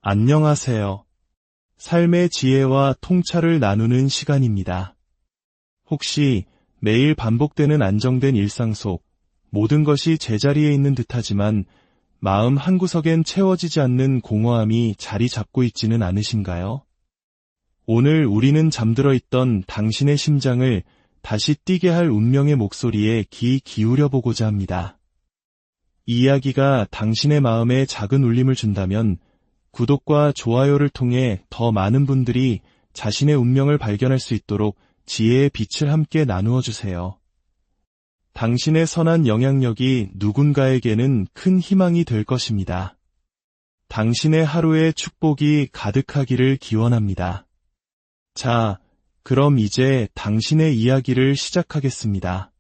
안녕하세요. 삶의 지혜와 통찰을 나누는 시간입니다. 혹시 매일 반복되는 안정된 일상 속 모든 것이 제자리에 있는 듯하지만 마음 한구석엔 채워지지 않는 공허함이 자리 잡고 있지는 않으신가요? 오늘 우리는 잠들어 있던 당신의 심장을 다시 뛰게 할 운명의 목소리에 귀 기울여 보고자 합니다. 이 이야기가 당신의 마음에 작은 울림을 준다면 구독과 좋아요를 통해 더 많은 분들이 자신의 운명을 발견할 수 있도록 지혜의 빛을 함께 나누어 주세요. 당신의 선한 영향력이 누군가에게는 큰 희망이 될 것입니다. 당신의 하루에 축복이 가득하기를 기원합니다. 자, 그럼 이제 당신의 이야기를 시작하겠습니다.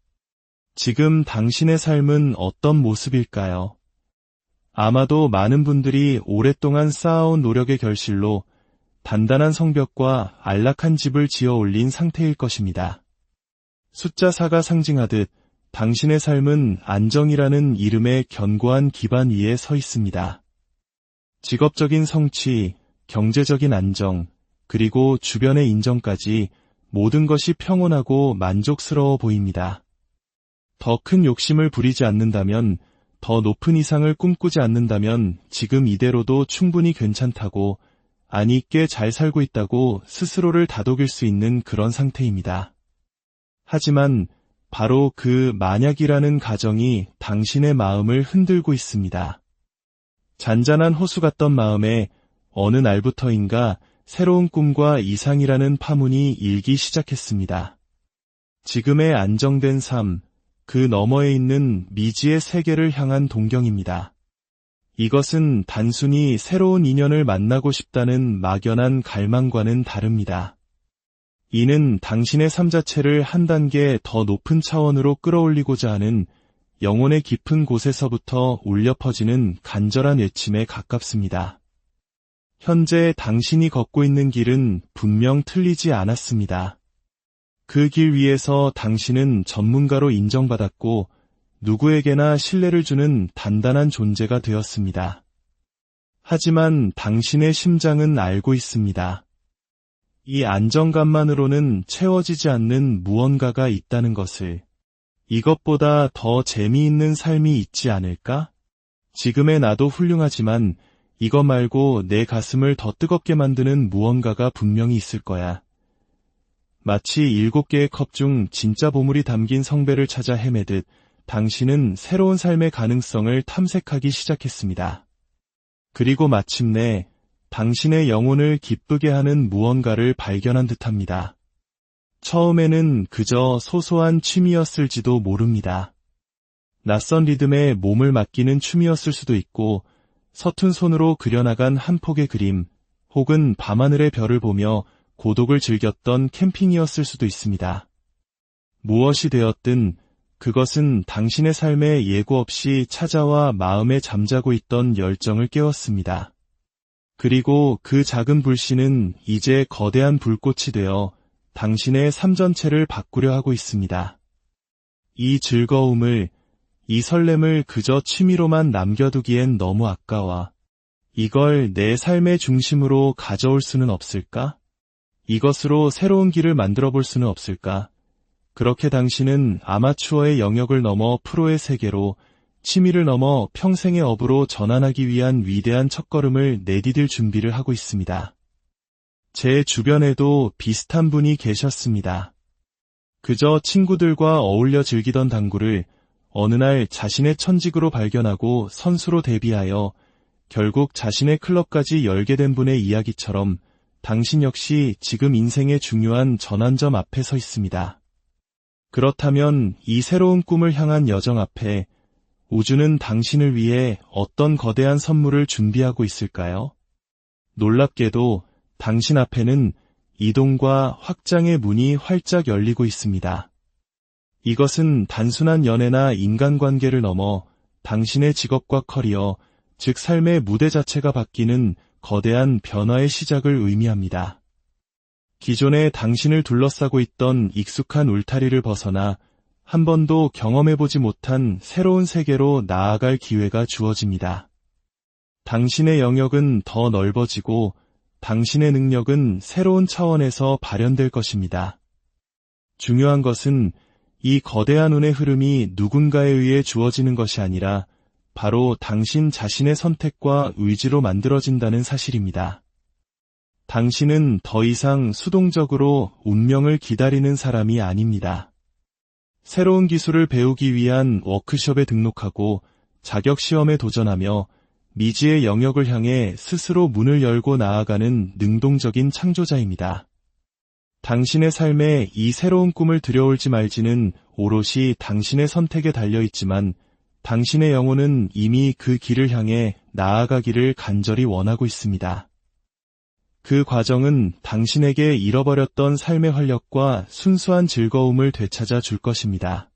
지금 당신의 삶은 어떤 모습일까요? 아마도 많은 분들이 오랫동안 쌓아온 노력의 결실로 단단한 성벽과 안락한 집을 지어 올린 상태일 것입니다. 숫자 4가 상징하듯 당신의 삶은 안정이라는 이름의 견고한 기반 위에 서 있습니다. 직업적인 성취, 경제적인 안정, 그리고 주변의 인정까지 모든 것이 평온하고 만족스러워 보입니다. 더 큰 욕심을 부리지 않는다면, 더 높은 이상을 꿈꾸지 않는다면 지금 이대로도 충분히 괜찮다고, 아니 꽤 잘 살고 있다고 스스로를 다독일 수 있는 그런 상태입니다. 하지만 바로 그 만약이라는 가정이 당신의 마음을 흔들고 있습니다. 잔잔한 호수 같던 마음에 어느 날부터인가 새로운 꿈과 이상이라는 파문이 일기 시작했습니다. 지금의 안정된 삶, 그 너머에 있는 미지의 세계를 향한 동경입니다. 이것은 단순히 새로운 인연을 만나고 싶다는 막연한 갈망과는 다릅니다. 이는 당신의 삶 자체를 한 단계 더 높은 차원으로 끌어올리고자 하는 영혼의 깊은 곳에서부터 울려 퍼지는 간절한 외침에 가깝습니다. 현재 당신이 걷고 있는 길은 분명 틀리지 않았습니다. 그 길 위에서 당신은 전문가로 인정받았고 누구에게나 신뢰를 주는 단단한 존재가 되었습니다. 하지만 당신의 심장은 알고 있습니다. 이 안정감만으로는 채워지지 않는 무언가가 있다는 것을. 이것보다 더 재미있는 삶이 있지 않을까? 지금의 나도 훌륭하지만 이것 말고 내 가슴을 더 뜨겁게 만드는 무언가가 분명히 있을 거야. 마치 7개의 컵 중 진짜 보물이 담긴 성배를 찾아 헤매듯 당신은 새로운 삶의 가능성을 탐색하기 시작했습니다. 그리고 마침내 당신의 영혼을 기쁘게 하는 무언가를 발견한 듯합니다. 처음에는 그저 소소한 취미였을지도 모릅니다. 낯선 리듬에 몸을 맡기는 춤이었을 수도 있고 서툰 손으로 그려나간 한 폭의 그림, 혹은 밤하늘의 별을 보며 고독을 즐겼던 캠핑이었을 수도 있습니다. 무엇이 되었든 그것은 당신의 삶에 예고 없이 찾아와 마음에 잠자고 있던 열정을 깨웠습니다. 그리고 그 작은 불씨는 이제 거대한 불꽃이 되어 당신의 삶 전체를 바꾸려 하고 있습니다. 이 즐거움을, 이 설렘을 그저 취미로만 남겨두기엔 너무 아까워. 이걸 내 삶의 중심으로 가져올 수는 없을까? 이것으로 새로운 길을 만들어 볼 수는 없을까? 그렇게 당신은 아마추어의 영역을 넘어 프로의 세계로, 취미를 넘어 평생의 업으로 전환하기 위한 위대한 첫걸음을 내디딜 준비를 하고 있습니다. 제 주변에도 비슷한 분이 계셨습니다. 그저 친구들과 어울려 즐기던 당구를 어느 날 자신의 천직으로 발견하고 선수로 데뷔하여 결국 자신의 클럽까지 열게 된 분의 이야기처럼 당신 역시 지금 인생의 중요한 전환점 앞에 서 있습니다. 그렇다면 이 새로운 꿈을 향한 여정 앞에 우주는 당신을 위해 어떤 거대한 선물을 준비하고 있을까요? 놀랍게도 당신 앞에는 이동과 확장의 문이 활짝 열리고 있습니다. 이것은 단순한 연애나 인간관계를 넘어 당신의 직업과 커리어, 즉 삶의 무대 자체가 바뀌는 거대한 변화의 시작을 의미합니다. 기존에 당신을 둘러싸고 있던 익숙한 울타리를 벗어나 한 번도 경험해보지 못한 새로운 세계로 나아갈 기회가 주어집니다. 당신의 영역은 더 넓어지고 당신의 능력은 새로운 차원에서 발현될 것입니다. 중요한 것은 이 거대한 운의 흐름이 누군가에 의해 주어지는 것이 아니라 바로 당신 자신의 선택과 의지로 만들어진다는 사실입니다. 당신은 더 이상 수동적으로 운명을 기다리는 사람이 아닙니다. 새로운 기술을 배우기 위한 워크숍에 등록하고 자격 시험에 도전하며 미지의 영역을 향해 스스로 문을 열고 나아가는 능동적인 창조자입니다. 당신의 삶에 이 새로운 꿈을 들여올지 말지는 오롯이 당신의 선택에 달려있지만 당신의 영혼은 이미 그 길을 향해 나아가기를 간절히 원하고 있습니다. 그 과정은 당신에게 잃어버렸던 삶의 활력과 순수한 즐거움을 되찾아 줄 것입니다.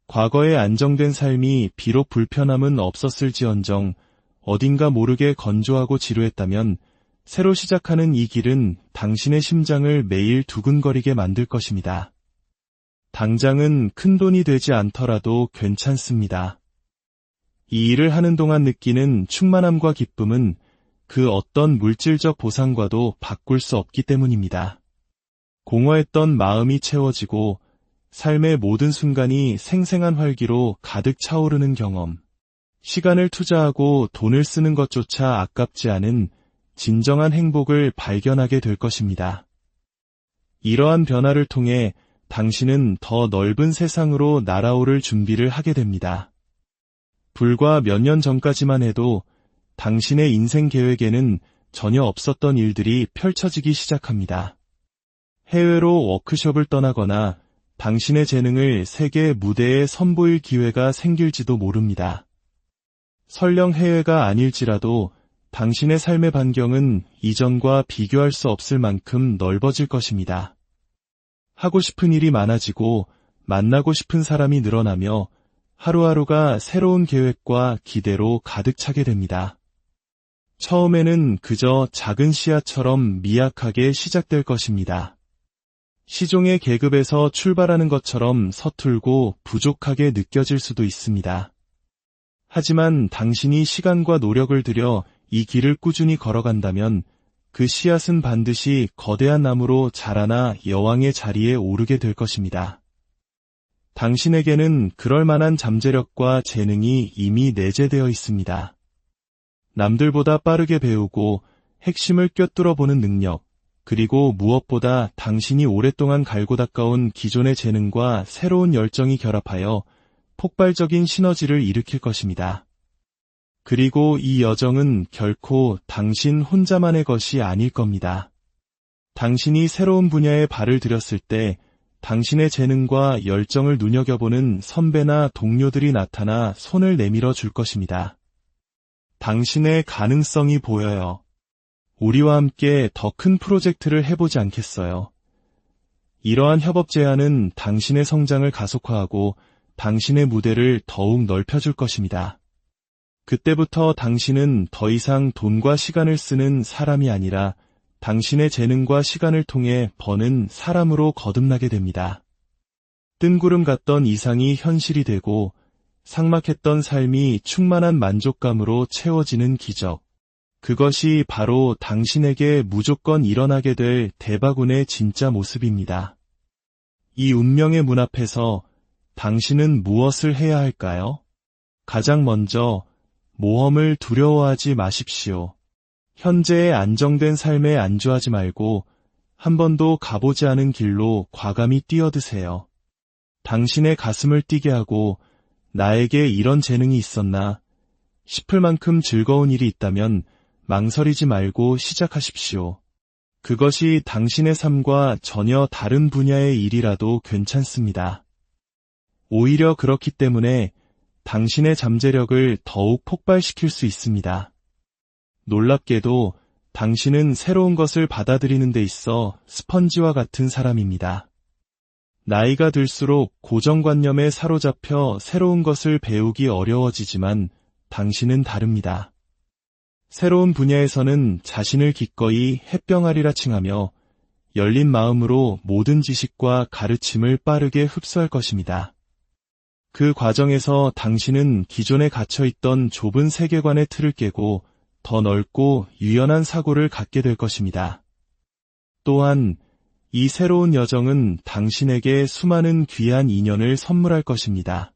과거의 안정된 삶이 비록 불편함은 없었을지언정 어딘가 모르게 건조하고 지루했다면 새로 시작하는 이 길은 당신의 심장을 매일 두근거리게 만들 것입니다. 당장은 큰돈이 되지 않더라도 괜찮습니다. 이 일을 하는 동안 느끼는 충만함과 기쁨은 그 어떤 물질적 보상과도 바꿀 수 없기 때문입니다. 공허했던 마음이 채워지고 삶의 모든 순간이 생생한 활기로 가득 차오르는 경험. 시간을 투자하고 돈을 쓰는 것조차 아깝지 않은 진정한 행복을 발견하게 될 것입니다. 이러한 변화를 통해 당신은 더 넓은 세상으로 날아오를 준비를 하게 됩니다. 불과 몇 년 전까지만 해도 당신의 인생 계획에는 전혀 없었던 일들이 펼쳐지기 시작합니다. 해외로 워크숍을 떠나거나 당신의 재능을 세계 무대에 선보일 기회가 생길지도 모릅니다. 설령 해외가 아닐지라도 당신의 삶의 반경은 이전과 비교할 수 없을 만큼 넓어질 것입니다. 하고 싶은 일이 많아지고 만나고 싶은 사람이 늘어나며 하루하루가 새로운 계획과 기대로 가득 차게 됩니다. 처음에는 그저 작은 씨앗처럼 미약하게 시작될 것입니다. 시종의 계급에서 출발하는 것처럼 서툴고 부족하게 느껴질 수도 있습니다. 하지만 당신이 시간과 노력을 들여 이 길을 꾸준히 걸어간다면 그 씨앗은 반드시 거대한 나무로 자라나 여왕의 자리에 오르게 될 것입니다. 당신에게는 그럴 만한 잠재력과 재능이 이미 내재되어 있습니다. 남들보다 빠르게 배우고 핵심을 꿰뚫어 보는 능력, 그리고 무엇보다 당신이 오랫동안 갈고 닦아온 기존의 재능과 새로운 열정이 결합하여 폭발적인 시너지를 일으킬 것입니다. 그리고 이 여정은 결코 당신 혼자만의 것이 아닐 겁니다. 당신이 새로운 분야에 발을 들였을 때 당신의 재능과 열정을 눈여겨보는 선배나 동료들이 나타나 손을 내밀어 줄 것입니다. 당신의 가능성이 보여요. 우리와 함께 더 큰 프로젝트를 해보지 않겠어요? 이러한 협업 제안은 당신의 성장을 가속화하고 당신의 무대를 더욱 넓혀줄 것입니다. 그때부터 당신은 더 이상 돈과 시간을 쓰는 사람이 아니라 당신의 재능과 시간을 통해 버는 사람으로 거듭나게 됩니다. 뜬구름 같던 이상이 현실이 되고 삭막했던 삶이 충만한 만족감으로 채워지는 기적. 그것이 바로 당신에게 무조건 일어나게 될 대박운의 진짜 모습입니다. 이 운명의 문 앞에서 당신은 무엇을 해야 할까요? 가장 먼저 모험을 두려워하지 마십시오. 현재의 안정된 삶에 안주하지 말고 한 번도 가보지 않은 길로 과감히 뛰어드세요. 당신의 가슴을 뛰게 하고 나에게 이런 재능이 있었나 싶을 만큼 즐거운 일이 있다면 망설이지 말고 시작하십시오. 그것이 당신의 삶과 전혀 다른 분야의 일이라도 괜찮습니다. 오히려 그렇기 때문에 당신의 잠재력을 더욱 폭발시킬 수 있습니다. 놀랍게도 당신은 새로운 것을 받아들이는 데 있어 스펀지와 같은 사람입니다. 나이가 들수록 고정관념에 사로잡혀 새로운 것을 배우기 어려워지지만 당신은 다릅니다. 새로운 분야에서는 자신을 기꺼이 햇병아리라 칭하며 열린 마음으로 모든 지식과 가르침을 빠르게 흡수할 것입니다. 그 과정에서 당신은 기존에 갇혀있던 좁은 세계관의 틀을 깨고 더 넓고 유연한 사고를 갖게 될 것입니다. 또한 이 새로운 여정은 당신에게 수많은 귀한 인연을 선물할 것입니다.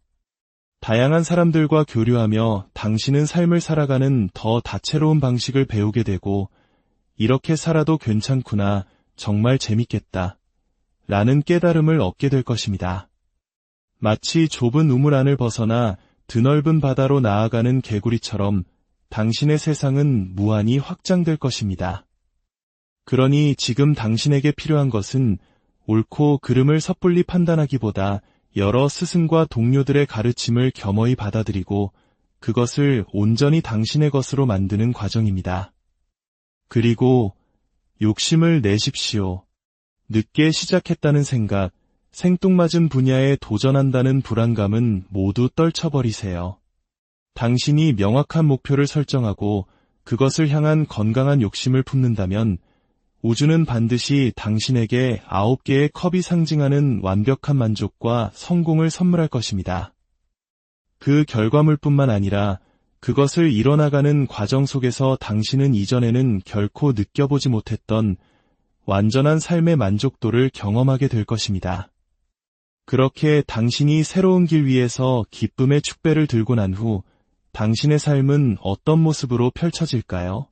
다양한 사람들과 교류하며 당신은 삶을 살아가는 더 다채로운 방식을 배우게 되고, 이렇게 살아도 괜찮구나, 정말 재밌겠다, 라는 깨달음을 얻게 될 것입니다. 마치 좁은 우물 안을 벗어나 드넓은 바다로 나아가는 개구리처럼 당신의 세상은 무한히 확장될 것입니다. 그러니 지금 당신에게 필요한 것은 옳고 그름을 섣불리 판단하기보다 여러 스승과 동료들의 가르침을 겸허히 받아들이고 그것을 온전히 당신의 것으로 만드는 과정입니다. 그리고 욕심을 내십시오. 늦게 시작했다는 생각, 생뚱맞은 분야에 도전한다는 불안감은 모두 떨쳐버리세요. 당신이 명확한 목표를 설정하고 그것을 향한 건강한 욕심을 품는다면 우주는 반드시 당신에게 9개의 컵이 상징하는 완벽한 만족과 성공을 선물할 것입니다. 그 결과물뿐만 아니라 그것을 이뤄나가는 과정 속에서 당신은 이전에는 결코 느껴보지 못했던 완전한 삶의 만족도를 경험하게 될 것입니다. 그렇게 당신이 새로운 길 위에서 기쁨의 축배를 들고 난 후 당신의 삶은 어떤 모습으로 펼쳐질까요?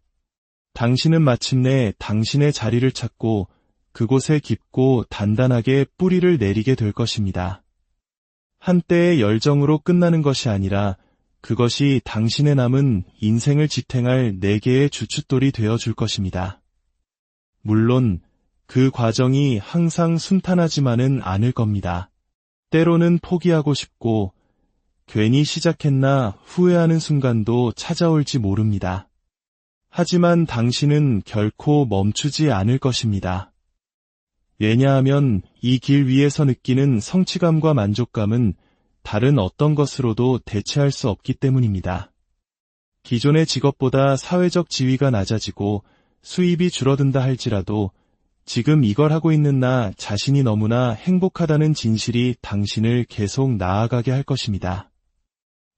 당신은 마침내 당신의 자리를 찾고 그곳에 깊고 단단하게 뿌리를 내리게 될 것입니다. 한때의 열정으로 끝나는 것이 아니라 그것이 당신의 남은 인생을 지탱할 4개의 주춧돌이 되어줄 것입니다. 물론 그 과정이 항상 순탄하지만은 않을 겁니다. 때로는 포기하고 싶고 괜히 시작했나 후회하는 순간도 찾아올지 모릅니다. 하지만 당신은 결코 멈추지 않을 것입니다. 왜냐하면 이 길 위에서 느끼는 성취감과 만족감은 다른 어떤 것으로도 대체할 수 없기 때문입니다. 기존의 직업보다 사회적 지위가 낮아지고 수입이 줄어든다 할지라도 지금 이걸 하고 있는 나 자신이 너무나 행복하다는 진실이 당신을 계속 나아가게 할 것입니다.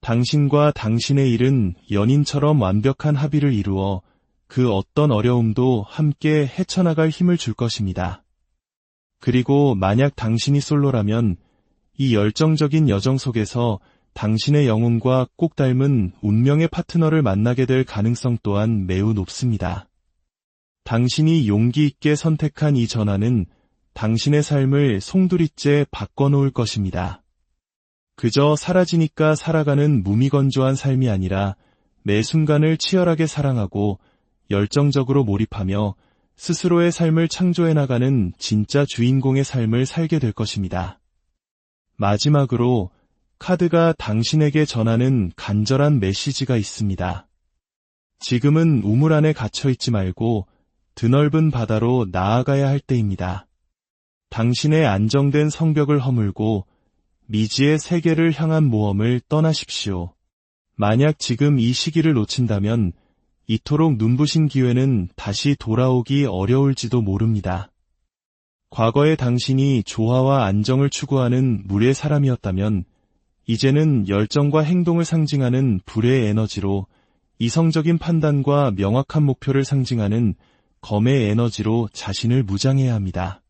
당신과 당신의 일은 연인처럼 완벽한 합의를 이루어 그 어떤 어려움도 함께 헤쳐나갈 힘을 줄 것입니다. 그리고 만약 당신이 솔로라면 이 열정적인 여정 속에서 당신의 영혼과 꼭 닮은 운명의 파트너를 만나게 될 가능성 또한 매우 높습니다. 당신이 용기 있게 선택한 이 전환은 당신의 삶을 송두리째 바꿔놓을 것입니다. 그저 사라지니까 살아가는 무미건조한 삶이 아니라 매 순간을 치열하게 사랑하고 열정적으로 몰입하며 스스로의 삶을 창조해 나가는 진짜 주인공의 삶을 살게 될 것입니다. 마지막으로 카드가 당신에게 전하는 간절한 메시지가 있습니다. 지금은 우물 안에 갇혀있지 말고 드넓은 바다로 나아가야 할 때입니다. 당신의 안정된 성벽을 허물고 미지의 세계를 향한 모험을 떠나십시오. 만약 지금 이 시기를 놓친다면 이토록 눈부신 기회는 다시 돌아오기 어려울지도 모릅니다. 과거의 당신이 조화와 안정을 추구하는 물의 사람이었다면 이제는 열정과 행동을 상징하는 불의 에너지로, 이성적인 판단과 명확한 목표를 상징하는 검의 에너지로 자신을 무장해야 합니다.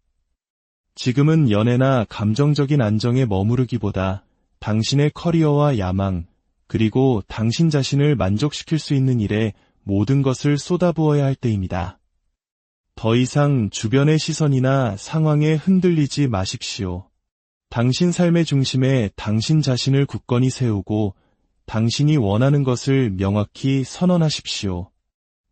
지금은 연애나 감정적인 안정에 머무르기보다 당신의 커리어와 야망, 그리고 당신 자신을 만족시킬 수 있는 일에 모든 것을 쏟아부어야 할 때입니다. 더 이상 주변의 시선이나 상황에 흔들리지 마십시오. 당신 삶의 중심에 당신 자신을 굳건히 세우고 당신이 원하는 것을 명확히 선언하십시오.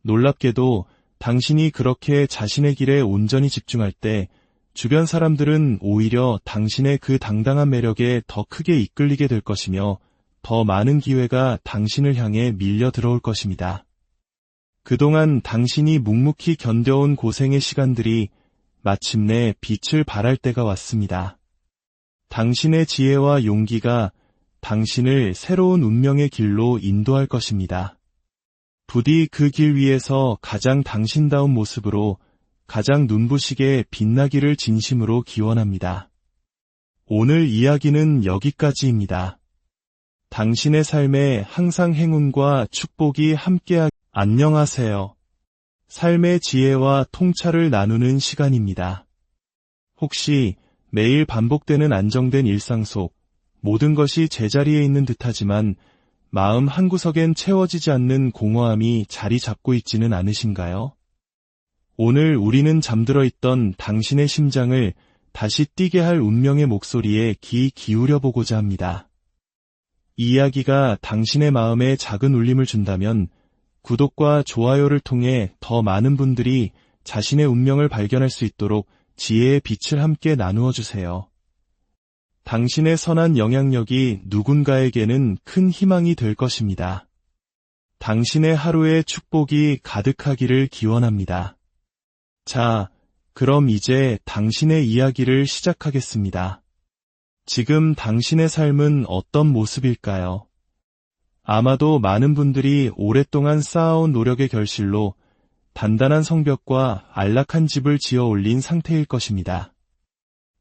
놀랍게도 당신이 그렇게 자신의 길에 온전히 집중할 때 주변 사람들은 오히려 당신의 그 당당한 매력에 더 크게 이끌리게 될 것이며 더 많은 기회가 당신을 향해 밀려 들어올 것입니다. 그동안 당신이 묵묵히 견뎌온 고생의 시간들이 마침내 빛을 발할 때가 왔습니다. 당신의 지혜와 용기가 당신을 새로운 운명의 길로 인도할 것입니다. 부디 그 길 위에서 가장 당신다운 모습으로 가장 눈부시게 빛나기를 진심으로 기원합니다. 오늘 이야기는 여기까지입니다. 당신의 삶에 항상 행운과 축복이 함께하길 안녕하세요. 삶의 지혜와 통찰을 나누는 시간입니다. 혹시 매일 반복되는 안정된 일상 속 모든 것이 제자리에 있는 듯하지만 마음 한구석엔 채워지지 않는 공허함이 자리 잡고 있지는 않으신가요? 오늘 우리는 잠들어 있던 당신의 심장을 다시 뛰게 할 운명의 목소리에 귀 기울여 보고자 합니다. 이 이야기가 당신의 마음에 작은 울림을 준다면 구독과 좋아요를 통해 더 많은 분들이 자신의 운명을 발견할 수 있도록 지혜의 빛을 함께 나누어 주세요. 당신의 선한 영향력이 누군가에게는 큰 희망이 될 것입니다. 당신의 하루에 축복이 가득하기를 기원합니다. 자, 그럼 이제 당신의 이야기를 시작하겠습니다. 지금 당신의 삶은 어떤 모습일까요? 아마도 많은 분들이 오랫동안 쌓아온 노력의 결실로 단단한 성벽과 안락한 집을 지어 올린 상태일 것입니다.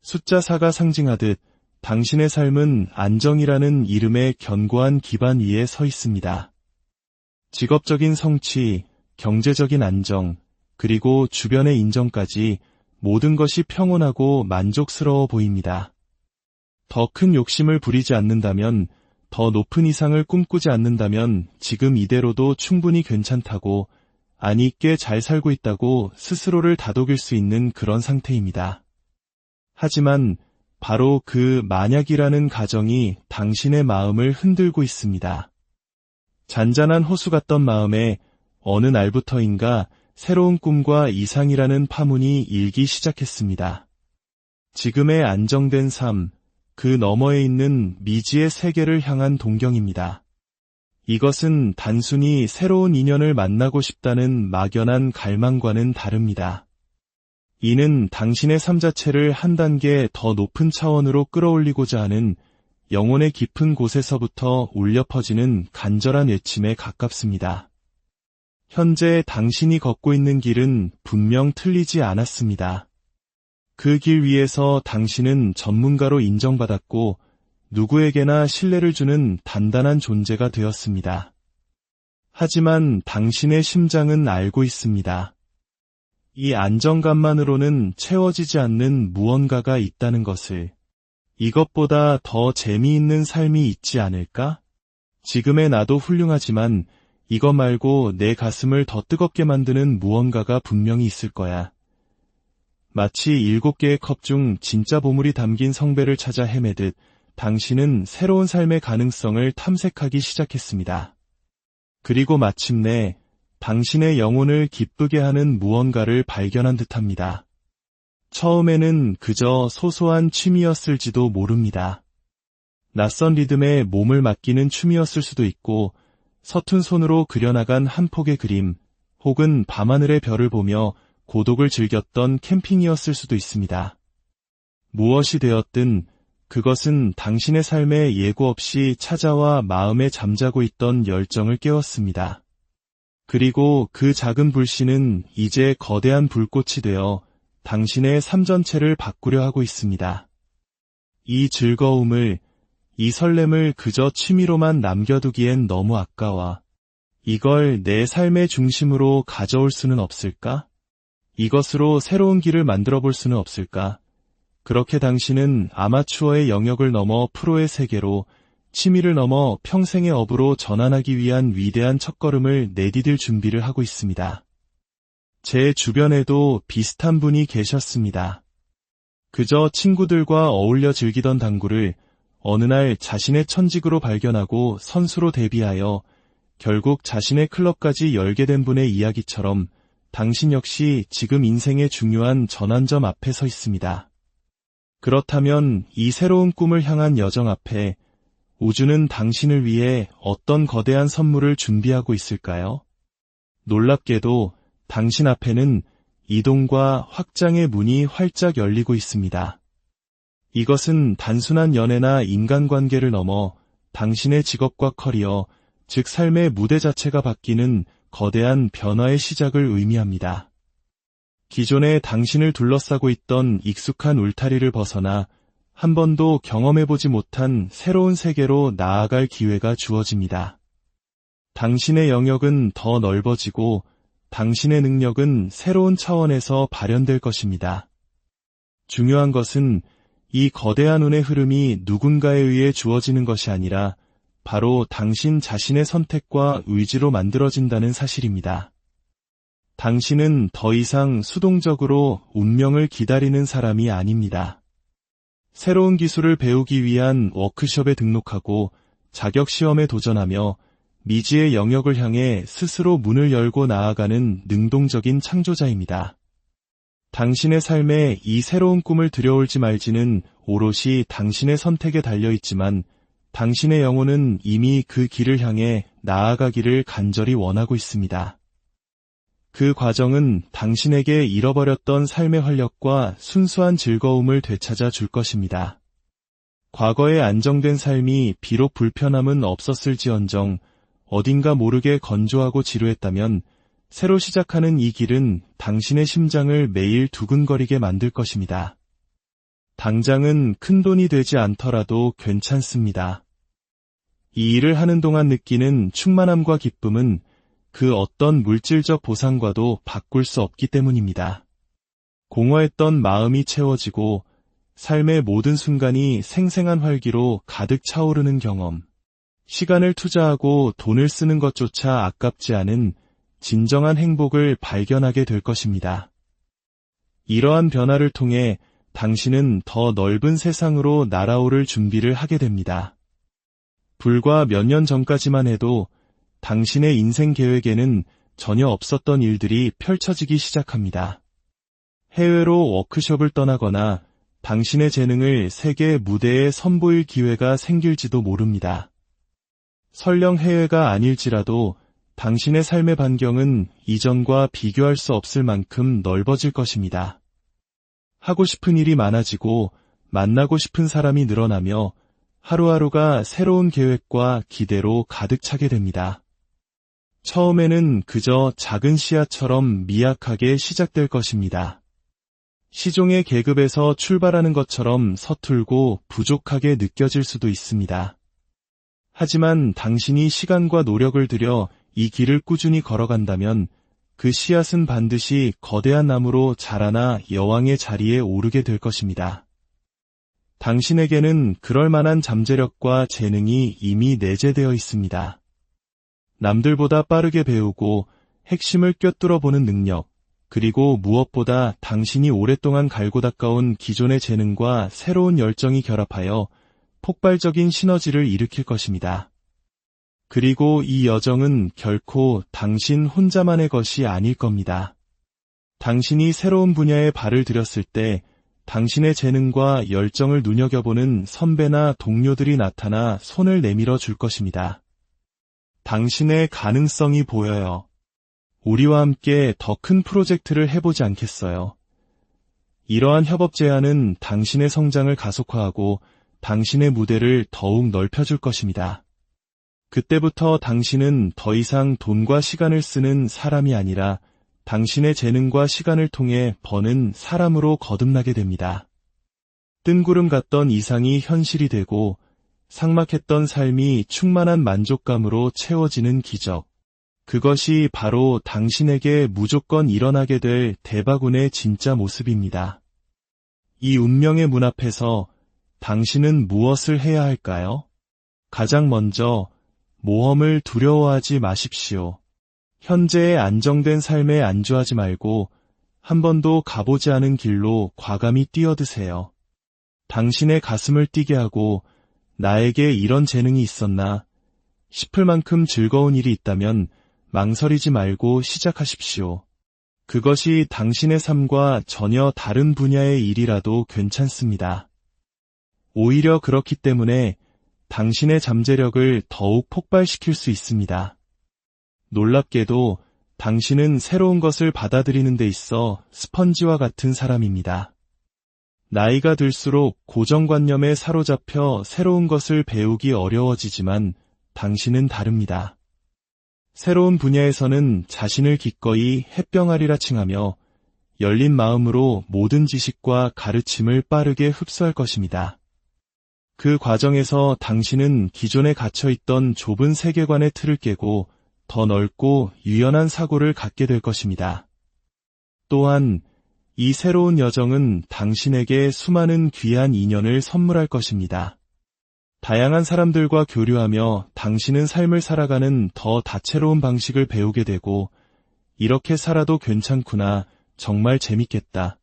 숫자 4가 상징하듯 당신의 삶은 안정이라는 이름의 견고한 기반 위에 서 있습니다. 직업적인 성취, 경제적인 안정, 그리고 주변의 인정까지 모든 것이 평온하고 만족스러워 보입니다. 더 큰 욕심을 부리지 않는다면, 더 높은 이상을 꿈꾸지 않는다면 지금 이대로도 충분히 괜찮다고, 안위 있게 잘 살고 있다고 스스로를 다독일 수 있는 그런 상태입니다. 하지만 바로 그 만약이라는 가정이 당신의 마음을 흔들고 있습니다. 잔잔한 호수 같던 마음에 어느 날부터인가 새로운 꿈과 이상이라는 파문이 일기 시작했습니다. 지금의 안정된 삶, 그 너머에 있는 미지의 세계를 향한 동경입니다. 이것은 단순히 새로운 인연을 만나고 싶다는 막연한 갈망과는 다릅니다. 이는 당신의 삶 자체를 한 단계 더 높은 차원으로 끌어올리고자 하는 영혼의 깊은 곳에서부터 울려 퍼지는 간절한 외침에 가깝습니다. 현재 당신이 걷고 있는 길은 분명 틀리지 않았습니다. 그 길 위에서 당신은 전문가로 인정받았고 누구에게나 신뢰를 주는 단단한 존재가 되었습니다. 하지만 당신의 심장은 알고 있습니다. 이 안정감만으로는 채워지지 않는 무언가가 있다는 것을. 이것보다 더 재미있는 삶이 있지 않을까? 지금의 나도 훌륭하지만 이거 말고 내 가슴을 더 뜨겁게 만드는 무언가가 분명히 있을 거야. 마치 7개의 컵 중 진짜 보물이 담긴 성배를 찾아 헤매듯 당신은 새로운 삶의 가능성을 탐색하기 시작했습니다. 그리고 마침내 당신의 영혼을 기쁘게 하는 무언가를 발견한 듯합니다. 처음에는 그저 소소한 취미였을지도 모릅니다. 낯선 리듬에 몸을 맡기는 춤이었을 수도 있고 서툰 손으로 그려나간 한 폭의 그림, 혹은 밤하늘의 별을 보며 고독을 즐겼던 캠핑이었을 수도 있습니다. 무엇이 되었든 그것은 당신의 삶에 예고 없이 찾아와 마음에 잠자고 있던 열정을 깨웠습니다. 그리고 그 작은 불씨는 이제 거대한 불꽃이 되어 당신의 삶 전체를 바꾸려 하고 있습니다. 이 즐거움을, 이 설렘을 그저 취미로만 남겨두기엔 너무 아까워. 이걸 내 삶의 중심으로 가져올 수는 없을까? 이것으로 새로운 길을 만들어 볼 수는 없을까? 그렇게 당신은 아마추어의 영역을 넘어 프로의 세계로, 취미를 넘어 평생의 업으로 전환하기 위한 위대한 첫걸음을 내디딜 준비를 하고 있습니다. 제 주변에도 비슷한 분이 계셨습니다. 그저 친구들과 어울려 즐기던 당구를 어느 날 자신의 천직으로 발견하고 선수로 데뷔하여 결국 자신의 클럽까지 열게 된 분의 이야기처럼 당신 역시 지금 인생의 중요한 전환점 앞에 서 있습니다. 그렇다면 이 새로운 꿈을 향한 여정 앞에 우주는 당신을 위해 어떤 거대한 선물을 준비하고 있을까요? 놀랍게도 당신 앞에는 이동과 확장의 문이 활짝 열리고 있습니다. 이것은 단순한 연애나 인간관계를 넘어 당신의 직업과 커리어, 즉 삶의 무대 자체가 바뀌는 거대한 변화의 시작을 의미합니다. 기존에 당신을 둘러싸고 있던 익숙한 울타리를 벗어나 한 번도 경험해보지 못한 새로운 세계로 나아갈 기회가 주어집니다. 당신의 영역은 더 넓어지고 당신의 능력은 새로운 차원에서 발현될 것입니다. 중요한 것은 이 거대한 운의 흐름이 누군가에 의해 주어지는 것이 아니라 바로 당신 자신의 선택과 의지로 만들어진다는 사실입니다. 당신은 더 이상 수동적으로 운명을 기다리는 사람이 아닙니다. 새로운 기술을 배우기 위한 워크숍에 등록하고 자격시험에 도전하며 미지의 영역을 향해 스스로 문을 열고 나아가는 능동적인 창조자입니다. 당신의 삶에 이 새로운 꿈을 들여올지 말지는 오롯이 당신의 선택에 달려있지만 당신의 영혼은 이미 그 길을 향해 나아가기를 간절히 원하고 있습니다. 그 과정은 당신에게 잃어버렸던 삶의 활력과 순수한 즐거움을 되찾아 줄 것입니다. 과거의 안정된 삶이 비록 불편함은 없었을지언정 어딘가 모르게 건조하고 지루했다면 새로 시작하는 이 길은 당신의 심장을 매일 두근거리게 만들 것입니다. 당장은 큰돈이 되지 않더라도 괜찮습니다. 이 일을 하는 동안 느끼는 충만함과 기쁨은 그 어떤 물질적 보상과도 바꿀 수 없기 때문입니다. 공허했던 마음이 채워지고 삶의 모든 순간이 생생한 활기로 가득 차오르는 경험. 시간을 투자하고 돈을 쓰는 것조차 아깝지 않은 진정한 행복을 발견하게 될 것입니다. 이러한 변화를 통해 당신은 더 넓은 세상으로 날아오를 준비를 하게 됩니다. 불과 몇 년 전까지만 해도 당신의 인생 계획에는 전혀 없었던 일들이 펼쳐지기 시작합니다. 해외로 워크숍을 떠나거나 당신의 재능을 세계 무대에 선보일 기회가 생길지도 모릅니다. 설령 해외가 아닐지라도 당신의 삶의 반경은 이전과 비교할 수 없을 만큼 넓어질 것입니다. 하고 싶은 일이 많아지고 만나고 싶은 사람이 늘어나며 하루하루가 새로운 계획과 기대로 가득 차게 됩니다. 처음에는 그저 작은 씨앗처럼 미약하게 시작될 것입니다. 시종의 계급에서 출발하는 것처럼 서툴고 부족하게 느껴질 수도 있습니다. 하지만 당신이 시간과 노력을 들여 이 길을 꾸준히 걸어간다면 그 씨앗은 반드시 거대한 나무로 자라나 여왕의 자리에 오르게 될 것입니다. 당신에게는 그럴 만한 잠재력과 재능이 이미 내재되어 있습니다. 남들보다 빠르게 배우고 핵심을 꿰뚫어 보는 능력, 그리고 무엇보다 당신이 오랫동안 갈고 닦아온 기존의 재능과 새로운 열정이 결합하여 폭발적인 시너지를 일으킬 것입니다. 그리고 이 여정은 결코 당신 혼자만의 것이 아닐 겁니다. 당신이 새로운 분야에 발을 들였을 때 당신의 재능과 열정을 눈여겨보는 선배나 동료들이 나타나 손을 내밀어 줄 것입니다. 당신의 가능성이 보여요. 우리와 함께 더 큰 프로젝트를 해보지 않겠어요? 이러한 협업 제안은 당신의 성장을 가속화하고 당신의 무대를 더욱 넓혀줄 것입니다. 그때부터 당신은 더 이상 돈과 시간을 쓰는 사람이 아니라 당신의 재능과 시간을 통해 버는 사람으로 거듭나게 됩니다. 뜬구름 같던 이상이 현실이 되고 삭막했던 삶이 충만한 만족감으로 채워지는 기적. 그것이 바로 당신에게 무조건 일어나게 될 대박운의 진짜 모습입니다. 이 운명의 문 앞에서 당신은 무엇을 해야 할까요? 가장 먼저 모험을 두려워하지 마십시오. 현재의 안정된 삶에 안주하지 말고 한 번도 가보지 않은 길로 과감히 뛰어드세요. 당신의 가슴을 뛰게 하고 나에게 이런 재능이 있었나 싶을 만큼 즐거운 일이 있다면 망설이지 말고 시작하십시오. 그것이 당신의 삶과 전혀 다른 분야의 일이라도 괜찮습니다. 오히려 그렇기 때문에 당신의 잠재력을 더욱 폭발시킬 수 있습니다. 놀랍게도 당신은 새로운 것을 받아들이는 데 있어 스펀지와 같은 사람입니다. 나이가 들수록 고정관념에 사로잡혀 새로운 것을 배우기 어려워지지만 당신은 다릅니다. 새로운 분야에서는 자신을 기꺼이 햇병아리라 칭하며 열린 마음으로 모든 지식과 가르침을 빠르게 흡수할 것입니다. 그 과정에서 당신은 기존에 갇혀있던 좁은 세계관의 틀을 깨고 더 넓고 유연한 사고를 갖게 될 것입니다. 또한 이 새로운 여정은 당신에게 수많은 귀한 인연을 선물할 것입니다. 다양한 사람들과 교류하며 당신은 삶을 살아가는 더 다채로운 방식을 배우게 되고, 이렇게 살아도 괜찮구나, 정말 재밌겠다,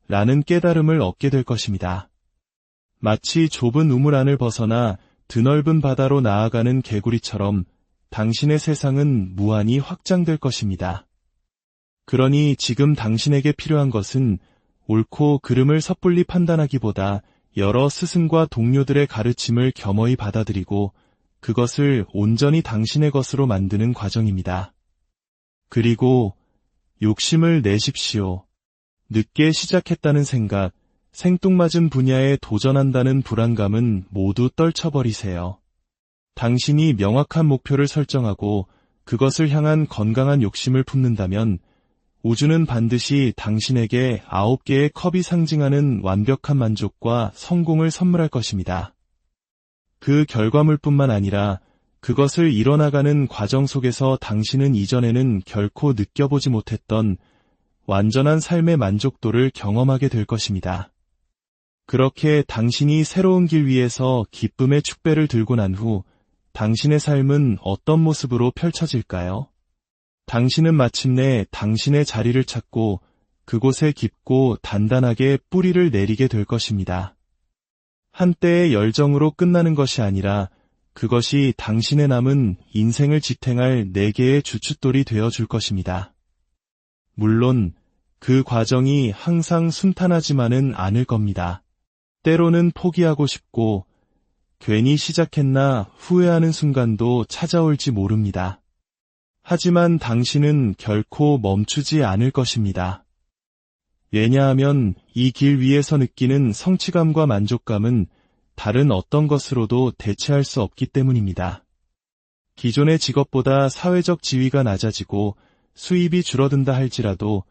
라는 깨달음을 얻게 될 것입니다. 마치 좁은 우물 안을 벗어나 드넓은 바다로 나아가는 개구리처럼 당신의 세상은 무한히 확장될 것입니다. 그러니 지금 당신에게 필요한 것은 옳고 그름을 섣불리 판단하기보다 여러 스승과 동료들의 가르침을 겸허히 받아들이고 그것을 온전히 당신의 것으로 만드는 과정입니다. 그리고 욕심을 내십시오. 늦게 시작했다는 생각, 생뚱맞은 분야에 도전한다는 불안감은 모두 떨쳐버리세요. 당신이 명확한 목표를 설정하고 그것을 향한 건강한 욕심을 품는다면 우주는 반드시 당신에게 9개의 컵이 상징하는 완벽한 만족과 성공을 선물할 것입니다. 그 결과물뿐만 아니라 그것을 이뤄나가는 과정 속에서 당신은 이전에는 결코 느껴보지 못했던 완전한 삶의 만족도를 경험하게 될 것입니다. 그렇게 당신이 새로운 길 위에서 기쁨의 축배를 들고 난 후 당신의 삶은 어떤 모습으로 펼쳐질까요? 당신은 마침내 당신의 자리를 찾고 그곳에 깊고 단단하게 뿌리를 내리게 될 것입니다. 한때의 열정으로 끝나는 것이 아니라 그것이 당신의 남은 인생을 지탱할 4개의 주춧돌이 되어줄 것입니다. 물론 그 과정이 항상 순탄하지만은 않을 겁니다. 때로는 포기하고 싶고 괜히 시작했나 후회하는 순간도 찾아올지 모릅니다. 하지만 당신은 결코 멈추지 않을 것입니다. 왜냐하면 이 길 위에서 느끼는 성취감과 만족감은 다른 어떤 것으로도 대체할 수 없기 때문입니다. 기존의 직업보다 사회적 지위가 낮아지고 수입이 줄어든다 할지라도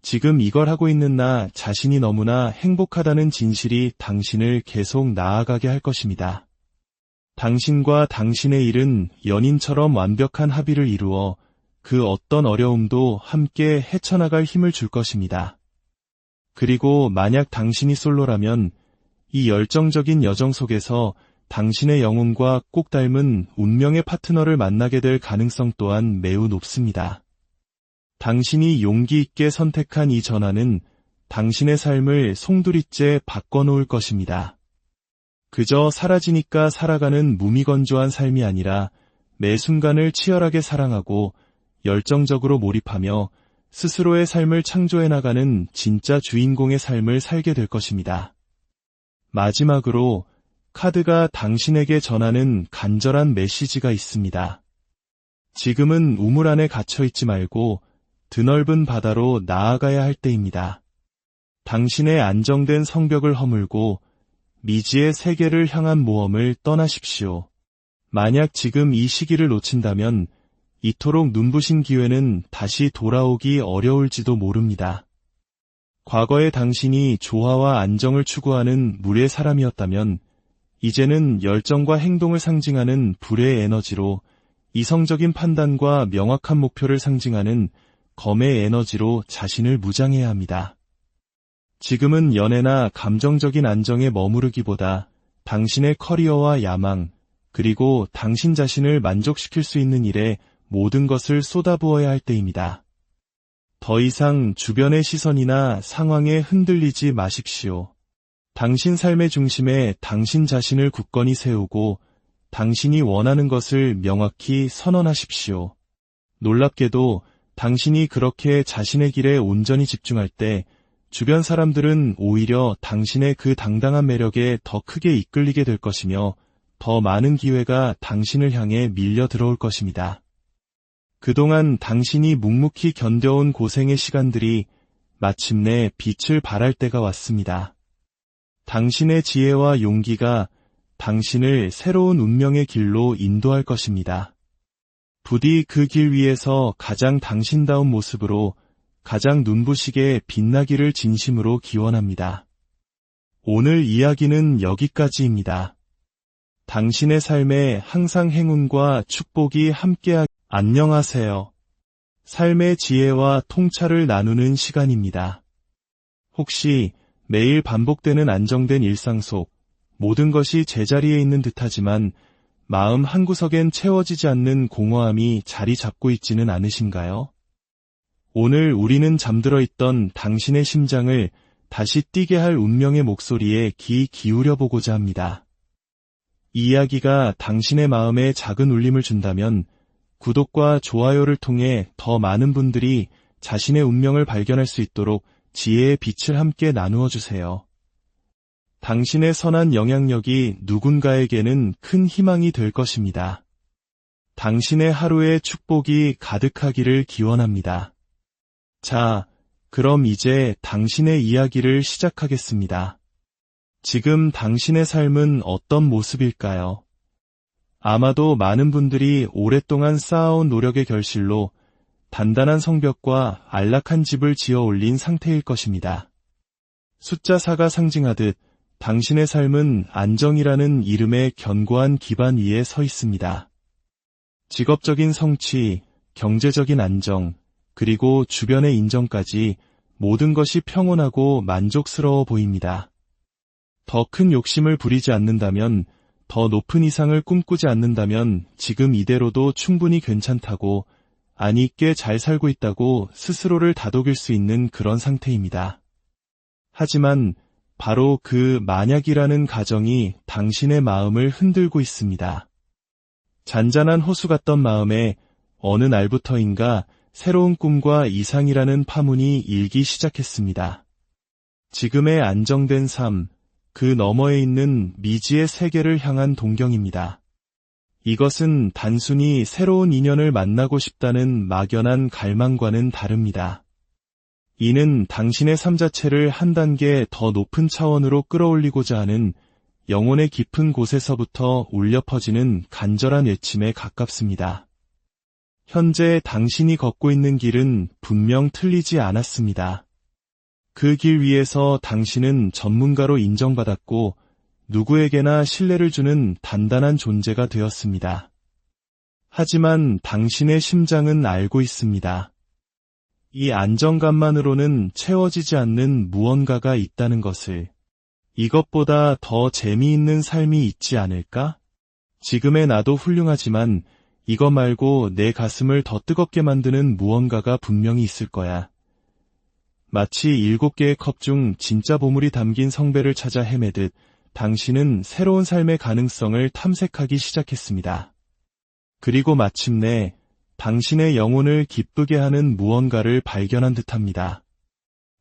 지금 이걸 하고 있는 나 자신이 너무나 행복하다는 진실이 당신을 계속 나아가게 할 것입니다. 당신과 당신의 일은 연인처럼 완벽한 합의를 이루어 그 어떤 어려움도 함께 헤쳐나갈 힘을 줄 것입니다. 그리고 만약 당신이 솔로라면 이 열정적인 여정 속에서 당신의 영혼과 꼭 닮은 운명의 파트너를 만나게 될 가능성 또한 매우 높습니다. 당신이 용기 있게 선택한 이 전환은 당신의 삶을 송두리째 바꿔놓을 것입니다. 그저 사라지니까 살아가는 무미건조한 삶이 아니라 매 순간을 치열하게 사랑하고 열정적으로 몰입하며 스스로의 삶을 창조해 나가는 진짜 주인공의 삶을 살게 될 것입니다. 마지막으로 카드가 당신에게 전하는 간절한 메시지가 있습니다. 지금은 우물 안에 갇혀 있지 말고 드넓은 바다로 나아가야 할 때입니다. 당신의 안정된 성벽을 허물고 미지의 세계를 향한 모험을 떠나십시오. 만약 지금 이 시기를 놓친다면 이토록 눈부신 기회는 다시 돌아오기 어려울지도 모릅니다. 과거의 당신이 조화와 안정을 추구하는 물의 사람이었다면 이제는 열정과 행동을 상징하는 불의 에너지로 이성적인 판단과 명확한 목표를 상징하는 검의 에너지로 자신을 무장해야 합니다. 지금은 연애나 감정적인 안정에 머무르기보다 당신의 커리어와 야망, 그리고 당신 자신을 만족시킬 수 있는 일에 모든 것을 쏟아부어야 할 때입니다. 더 이상 주변의 시선이나 상황에 흔들리지 마십시오. 당신 삶의 중심에 당신 자신을 굳건히 세우고 당신이 원하는 것을 명확히 선언하십시오. 놀랍게도 당신이 그렇게 자신의 길에 온전히 집중할 때 주변 사람들은 오히려 당신의 그 당당한 매력에 더 크게 이끌리게 될 것이며 더 많은 기회가 당신을 향해 밀려 들어올 것입니다. 그동안 당신이 묵묵히 견뎌온 고생의 시간들이 마침내 빛을 발할 때가 왔습니다. 당신의 지혜와 용기가 당신을 새로운 운명의 길로 인도할 것입니다. 부디 그 길 위에서 가장 당신다운 모습으로 가장 눈부시게 빛나기를 진심으로 기원합니다. 오늘 이야기는 여기까지입니다. 당신의 삶에 항상 행운과 축복이 함께하길 안녕하세요. 삶의 지혜와 통찰을 나누는 시간입니다. 혹시 매일 반복되는 안정된 일상 속 모든 것이 제자리에 있는 듯하지만 마음 한구석엔 채워지지 않는 공허함이 자리 잡고 있지는 않으신가요? 오늘 우리는 잠들어 있던 당신의 심장을 다시 뛰게 할 운명의 목소리에 귀 기울여 보고자 합니다. 이 이야기가 당신의 마음에 작은 울림을 준다면 구독과 좋아요를 통해 더 많은 분들이 자신의 운명을 발견할 수 있도록 지혜의 빛을 함께 나누어 주세요. 당신의 선한 영향력이 누군가에게는 큰 희망이 될 것입니다. 당신의 하루에 축복이 가득하기를 기원합니다. 자, 그럼 이제 당신의 이야기를 시작하겠습니다. 지금 당신의 삶은 어떤 모습일까요? 아마도 많은 분들이 오랫동안 쌓아온 노력의 결실로 단단한 성벽과 안락한 집을 지어 올린 상태일 것입니다. 숫자 4가 상징하듯 당신의 삶은 안정이라는 이름의 견고한 기반 위에 서 있습니다. 직업적인 성취, 경제적인 안정, 그리고 주변의 인정까지 모든 것이 평온하고 만족스러워 보입니다. 더 큰 욕심을 부리지 않는다면, 더 높은 이상을 꿈꾸지 않는다면 지금 이대로도 충분히 괜찮다고, 안위 있게 잘 살고 있다고 스스로를 다독일 수 있는 그런 상태입니다. 하지만 바로 그 만약이라는 가정이 당신의 마음을 흔들고 있습니다. 잔잔한 호수 같던 마음에 어느 날부터인가 새로운 꿈과 이상이라는 파문이 일기 시작했습니다. 지금의 안정된 삶, 그 너머에 있는 미지의 세계를 향한 동경입니다. 이것은 단순히 새로운 인연을 만나고 싶다는 막연한 갈망과는 다릅니다. 이는 당신의 삶 자체를 한 단계 더 높은 차원으로 끌어올리고자 하는 영혼의 깊은 곳에서부터 울려 퍼지는 간절한 외침에 가깝습니다. 현재 당신이 걷고 있는 길은 분명 틀리지 않았습니다. 그 길 위에서 당신은 전문가로 인정받았고 누구에게나 신뢰를 주는 단단한 존재가 되었습니다. 하지만 당신의 심장은 알고 있습니다. 이 안정감만으로는 채워지지 않는 무언가가 있다는 것을. 이것보다 더 재미있는 삶이 있지 않을까? 지금의 나도 훌륭하지만 이것 말고 내 가슴을 더 뜨겁게 만드는 무언가가 분명히 있을 거야. 마치 7개의 컵 중 진짜 보물이 담긴 성배를 찾아 헤매듯 당신은 새로운 삶의 가능성을 탐색하기 시작했습니다. 그리고 마침내 당신의 영혼을 기쁘게 하는 무언가를 발견한 듯합니다.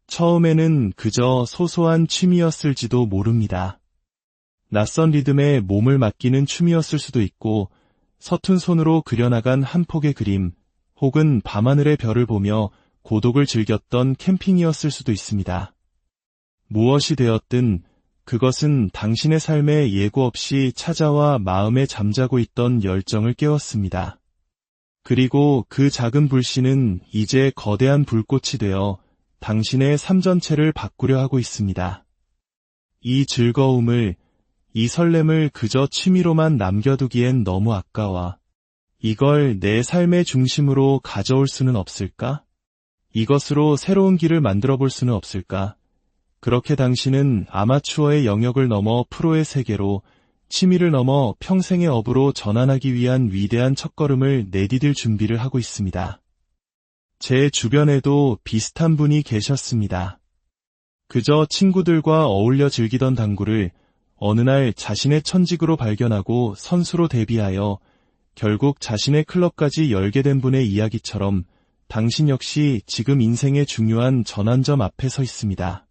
처음에는 그저 소소한 취미였을지도 모릅니다. 낯선 리듬에 몸을 맡기는 춤이었을 수도 있고 서툰 손으로 그려나간 한 폭의 그림, 혹은 밤하늘의 별을 보며 고독을 즐겼던 캠핑이었을 수도 있습니다. 무엇이 되었든 그것은 당신의 삶에 예고 없이 찾아와 마음에 잠자고 있던 열정을 깨웠습니다. 그리고 그 작은 불씨는 이제 거대한 불꽃이 되어 당신의 삶 전체를 바꾸려 하고 있습니다. 이 즐거움을, 이 설렘을 그저 취미로만 남겨두기엔 너무 아까워. 이걸 내 삶의 중심으로 가져올 수는 없을까? 이것으로 새로운 길을 만들어 볼 수는 없을까? 그렇게 당신은 아마추어의 영역을 넘어 프로의 세계로, 취미를 넘어 평생의 업으로 전환하기 위한 위대한 첫걸음을 내디딜 준비를 하고 있습니다. 제 주변에도 비슷한 분이 계셨습니다. 그저 친구들과 어울려 즐기던 당구를 어느 날 자신의 천직으로 발견하고 선수로 데뷔하여 결국 자신의 클럽까지 열게 된 분의 이야기처럼 당신 역시 지금 인생의 중요한 전환점 앞에 서 있습니다.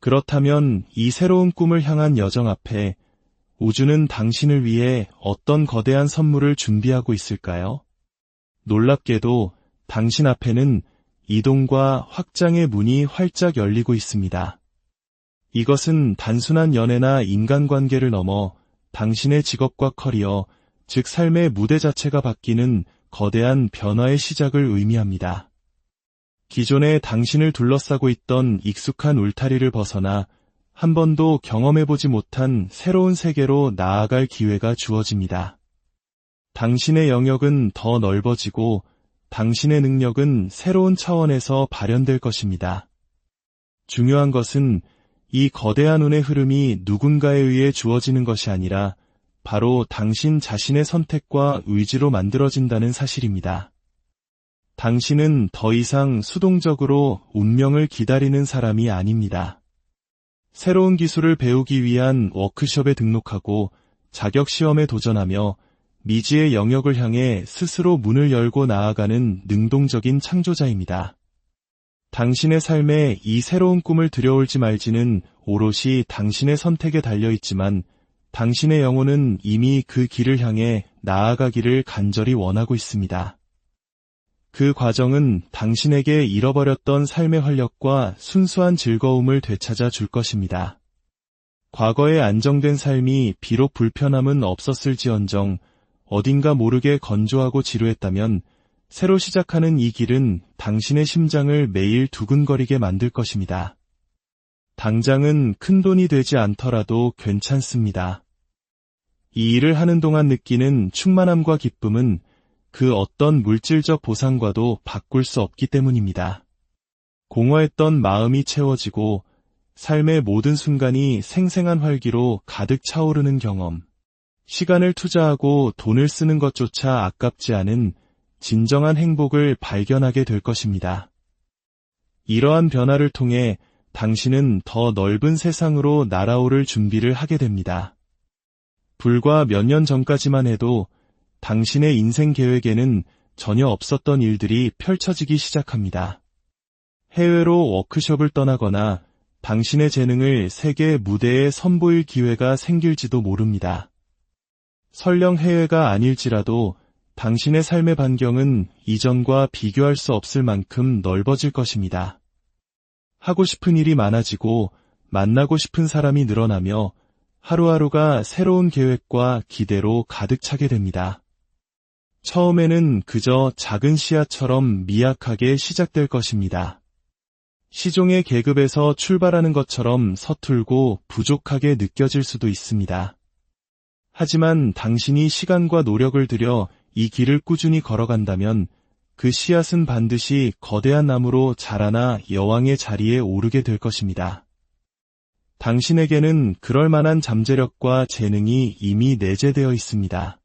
그렇다면 이 새로운 꿈을 향한 여정 앞에 우주는 당신을 위해 어떤 거대한 선물을 준비하고 있을까요? 놀랍게도 당신 앞에는 이동과 확장의 문이 활짝 열리고 있습니다. 이것은 단순한 연애나 인간관계를 넘어 당신의 직업과 커리어, 즉 삶의 무대 자체가 바뀌는 거대한 변화의 시작을 의미합니다. 기존에 당신을 둘러싸고 있던 익숙한 울타리를 벗어나 한 번도 경험해보지 못한 새로운 세계로 나아갈 기회가 주어집니다. 당신의 영역은 더 넓어지고 당신의 능력은 새로운 차원에서 발현될 것입니다. 중요한 것은 이 거대한 운의 흐름이 누군가에 의해 주어지는 것이 아니라 바로 당신 자신의 선택과 의지로 만들어진다는 사실입니다. 당신은 더 이상 수동적으로 운명을 기다리는 사람이 아닙니다. 새로운 기술을 배우기 위한 워크숍에 등록하고 자격시험에 도전하며 미지의 영역을 향해 스스로 문을 열고 나아가는 능동적인 창조자입니다. 당신의 삶에 이 새로운 꿈을 들여올지 말지는 오롯이 당신의 선택에 달려있지만 당신의 영혼은 이미 그 길을 향해 나아가기를 간절히 원하고 있습니다. 그 과정은 당신에게 잃어버렸던 삶의 활력과 순수한 즐거움을 되찾아 줄 것입니다. 과거의 안정된 삶이 비록 불편함은 없었을지언정 어딘가 모르게 건조하고 지루했다면 새로 시작하는 이 길은 당신의 심장을 매일 두근거리게 만들 것입니다. 당장은 큰 돈이 되지 않더라도 괜찮습니다. 이 일을 하는 동안 느끼는 충만함과 기쁨은 그 어떤 물질적 보상과도 바꿀 수 없기 때문입니다. 공허했던 마음이 채워지고 삶의 모든 순간이 생생한 활기로 가득 차오르는 경험. 시간을 투자하고 돈을 쓰는 것조차 아깝지 않은 진정한 행복을 발견하게 될 것입니다. 이러한 변화를 통해 당신은 더 넓은 세상으로 날아오를 준비를 하게 됩니다. 불과 몇 년 전까지만 해도 당신의 인생 계획에는 전혀 없었던 일들이 펼쳐지기 시작합니다. 해외로 워크숍을 떠나거나 당신의 재능을 세계 무대에 선보일 기회가 생길지도 모릅니다. 설령 해외가 아닐지라도 당신의 삶의 반경은 이전과 비교할 수 없을 만큼 넓어질 것입니다. 하고 싶은 일이 많아지고 만나고 싶은 사람이 늘어나며 하루하루가 새로운 계획과 기대로 가득 차게 됩니다. 처음에는 그저 작은 씨앗처럼 미약하게 시작될 것입니다. 시종의 계급에서 출발하는 것처럼 서툴고 부족하게 느껴질 수도 있습니다. 하지만 당신이 시간과 노력을 들여 이 길을 꾸준히 걸어간다면 그 씨앗은 반드시 거대한 나무로 자라나 여왕의 자리에 오르게 될 것입니다. 당신에게는 그럴 만한 잠재력과 재능이 이미 내재되어 있습니다.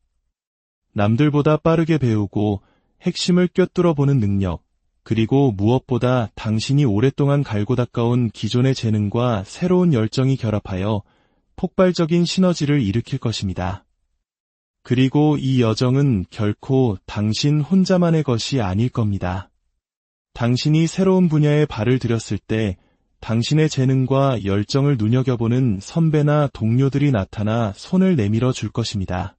남들보다 빠르게 배우고 핵심을 꿰뚫어 보는 능력, 그리고 무엇보다 당신이 오랫동안 갈고 닦아온 기존의 재능과 새로운 열정이 결합하여 폭발적인 시너지를 일으킬 것입니다. 그리고 이 여정은 결코 당신 혼자만의 것이 아닐 겁니다. 당신이 새로운 분야에 발을 들였을 때 당신의 재능과 열정을 눈여겨보는 선배나 동료들이 나타나 손을 내밀어 줄 것입니다.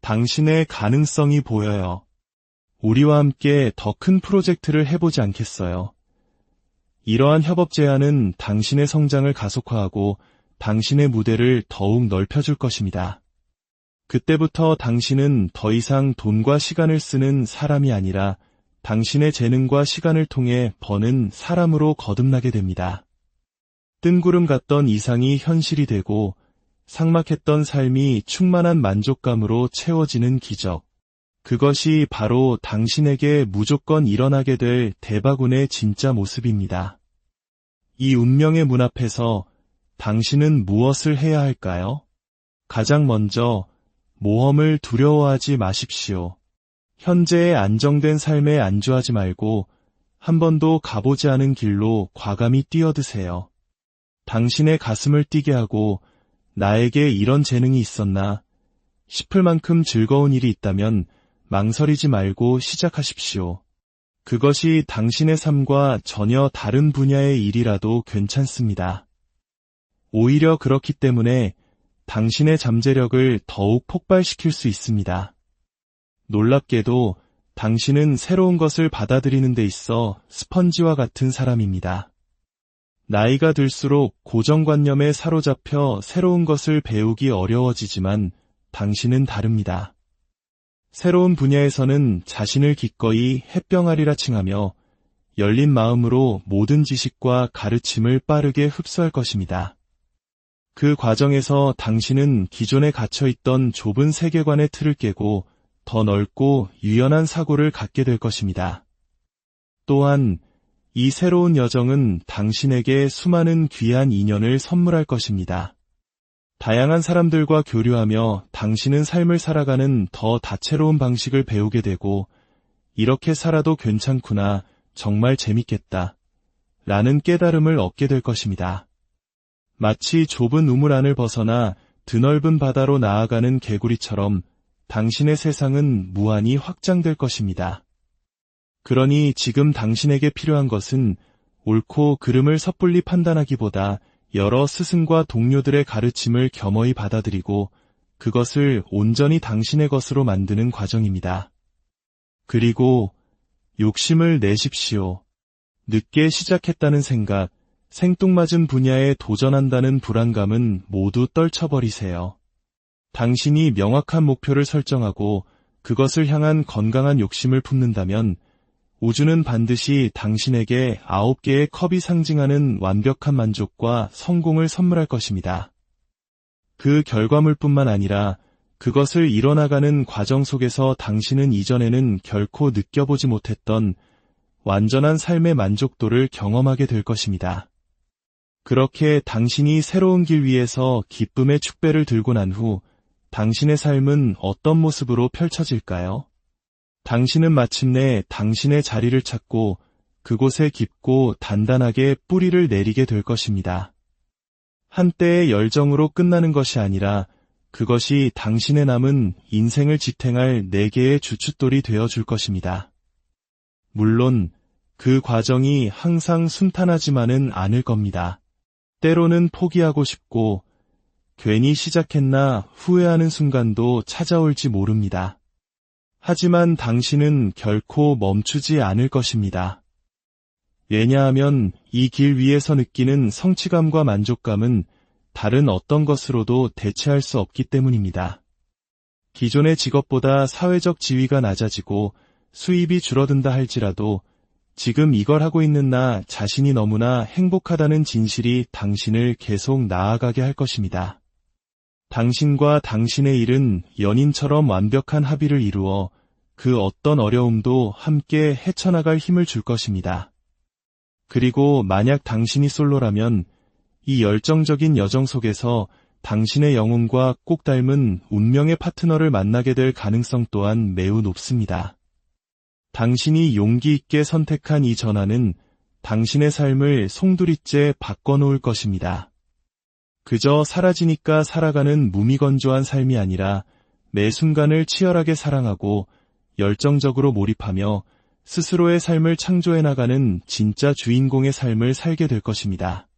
당신의 가능성이 보여요. 우리와 함께 더 큰 프로젝트를 해보지 않겠어요? 이러한 협업 제안은 당신의 성장을 가속화하고 당신의 무대를 더욱 넓혀줄 것입니다. 그때부터 당신은 더 이상 돈과 시간을 쓰는 사람이 아니라 당신의 재능과 시간을 통해 버는 사람으로 거듭나게 됩니다. 뜬구름 같던 이상이 현실이 되고 삭막했던 삶이 충만한 만족감으로 채워지는 기적. 그것이 바로 당신에게 무조건 일어나게 될 대박운의 진짜 모습입니다. 이 운명의 문 앞에서 당신은 무엇을 해야 할까요? 가장 먼저 모험을 두려워하지 마십시오. 현재의 안정된 삶에 안주하지 말고 한 번도 가보지 않은 길로 과감히 뛰어드세요. 당신의 가슴을 뛰게 하고 나에게 이런 재능이 있었나 싶을 만큼 즐거운 일이 있다면 망설이지 말고 시작하십시오. 그것이 당신의 삶과 전혀 다른 분야의 일이라도 괜찮습니다. 오히려 그렇기 때문에 당신의 잠재력을 더욱 폭발시킬 수 있습니다. 놀랍게도 당신은 새로운 것을 받아들이는 데 있어 스펀지와 같은 사람입니다. 나이가 들수록 고정관념에 사로잡혀 새로운 것을 배우기 어려워지지만 당신은 다릅니다. 새로운 분야에서는 자신을 기꺼이 햇병아리라 칭하며 열린 마음으로 모든 지식과 가르침을 빠르게 흡수할 것입니다. 그 과정에서 당신은 기존에 갇혀있던 좁은 세계관의 틀을 깨고 더 넓고 유연한 사고를 갖게 될 것입니다. 또한 이 새로운 여정은 당신에게 수많은 귀한 인연을 선물할 것입니다. 다양한 사람들과 교류하며 당신은 삶을 살아가는 더 다채로운 방식을 배우게 되고, 이렇게 살아도 괜찮구나, 정말 재밌겠다, 라는 깨달음을 얻게 될 것입니다. 마치 좁은 우물 안을 벗어나 드넓은 바다로 나아가는 개구리처럼 당신의 세상은 무한히 확장될 것입니다. 그러니 지금 당신에게 필요한 것은 옳고 그름을 섣불리 판단하기보다 여러 스승과 동료들의 가르침을 겸허히 받아들이고 그것을 온전히 당신의 것으로 만드는 과정입니다. 그리고 욕심을 내십시오. 늦게 시작했다는 생각, 생뚱맞은 분야에 도전한다는 불안감은 모두 떨쳐버리세요. 당신이 명확한 목표를 설정하고 그것을 향한 건강한 욕심을 품는다면 우주는 반드시 당신에게 9개의 컵이 상징하는 완벽한 만족과 성공을 선물할 것입니다. 그 결과물뿐만 아니라 그것을 이뤄나가는 과정 속에서 당신은 이전에는 결코 느껴보지 못했던 완전한 삶의 만족도를 경험하게 될 것입니다. 그렇게 당신이 새로운 길 위에서 기쁨의 축배를 들고 난 후 당신의 삶은 어떤 모습으로 펼쳐질까요? 당신은 마침내 당신의 자리를 찾고 그곳에 깊고 단단하게 뿌리를 내리게 될 것입니다. 한때의 열정으로 끝나는 것이 아니라 그것이 당신의 남은 인생을 지탱할 4개의 주춧돌이 되어줄 것입니다. 물론 그 과정이 항상 순탄하지만은 않을 겁니다. 때로는 포기하고 싶고 괜히 시작했나 후회하는 순간도 찾아올지 모릅니다. 하지만 당신은 결코 멈추지 않을 것입니다. 왜냐하면 이 길 위에서 느끼는 성취감과 만족감은 다른 어떤 것으로도 대체할 수 없기 때문입니다. 기존의 직업보다 사회적 지위가 낮아지고 수입이 줄어든다 할지라도 지금 이걸 하고 있는 나 자신이 너무나 행복하다는 진실이 당신을 계속 나아가게 할 것입니다. 당신과 당신의 일은 연인처럼 완벽한 합의를 이루어 그 어떤 어려움도 함께 헤쳐나갈 힘을 줄 것입니다. 그리고 만약 당신이 솔로라면 이 열정적인 여정 속에서 당신의 영혼과 꼭 닮은 운명의 파트너를 만나게 될 가능성 또한 매우 높습니다. 당신이 용기 있게 선택한 이 전환은 당신의 삶을 송두리째 바꿔놓을 것입니다. 그저 사라지니까 살아가는 무미건조한 삶이 아니라 매 순간을 치열하게 사랑하고 열정적으로 몰입하며 스스로의 삶을 창조해 나가는 진짜 주인공의 삶을 살게 될 것입니다.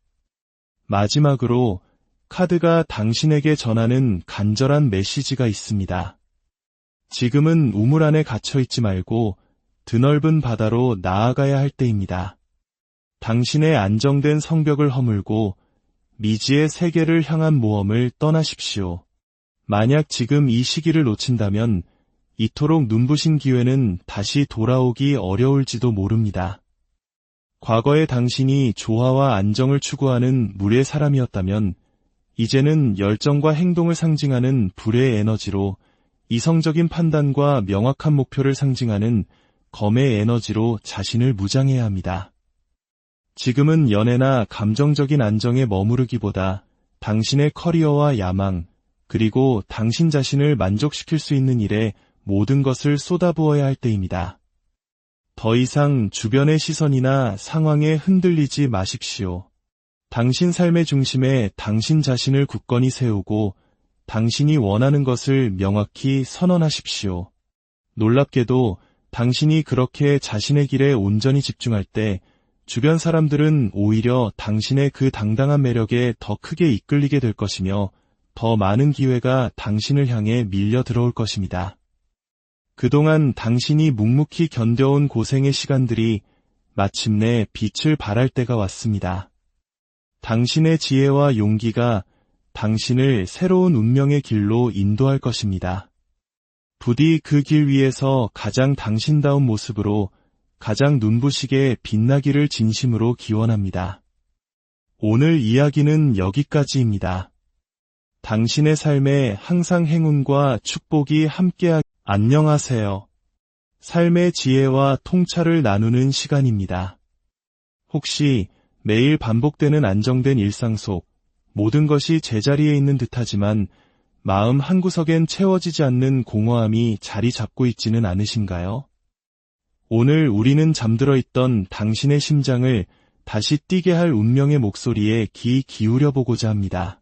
마지막으로 카드가 당신에게 전하는 간절한 메시지가 있습니다. 지금은 우물 안에 갇혀 있지 말고 드넓은 바다로 나아가야 할 때입니다. 당신의 안정된 성벽을 허물고 미지의 세계를 향한 모험을 떠나십시오. 만약 지금 이 시기를 놓친다면 이토록 눈부신 기회는 다시 돌아오기 어려울지도 모릅니다. 과거의 당신이 조화와 안정을 추구하는 물의 사람이었다면 이제는 열정과 행동을 상징하는 불의 에너지로, 이성적인 판단과 명확한 목표를 상징하는 검의 에너지로 자신을 무장해야 합니다. 지금은 연애나 감정적인 안정에 머무르기보다 당신의 커리어와 야망, 그리고 당신 자신을 만족시킬 수 있는 일에 모든 것을 쏟아부어야 할 때입니다. 더 이상 주변의 시선이나 상황에 흔들리지 마십시오. 당신 삶의 중심에 당신 자신을 굳건히 세우고 당신이 원하는 것을 명확히 선언하십시오. 놀랍게도 당신이 그렇게 자신의 길에 온전히 집중할 때 주변 사람들은 오히려 당신의 그 당당한 매력에 더 크게 이끌리게 될 것이며 더 많은 기회가 당신을 향해 밀려 들어올 것입니다. 그동안 당신이 묵묵히 견뎌온 고생의 시간들이 마침내 빛을 발할 때가 왔습니다. 당신의 지혜와 용기가 당신을 새로운 운명의 길로 인도할 것입니다. 부디 그 길 위에서 가장 당신다운 모습으로 가장 눈부시게 빛나기를 진심으로 기원합니다. 오늘 이야기는 여기까지입니다. 당신의 삶에 항상 행운과 축복이 함께하길 안녕하세요. 삶의 지혜와 통찰을 나누는 시간입니다. 혹시 매일 반복되는 안정된 일상 속 모든 것이 제자리에 있는 듯하지만 마음 한구석엔 채워지지 않는 공허함이 자리 잡고 있지는 않으신가요? 오늘 우리는 잠들어 있던 당신의 심장을 다시 뛰게 할 운명의 목소리에 귀 기울여 보고자 합니다.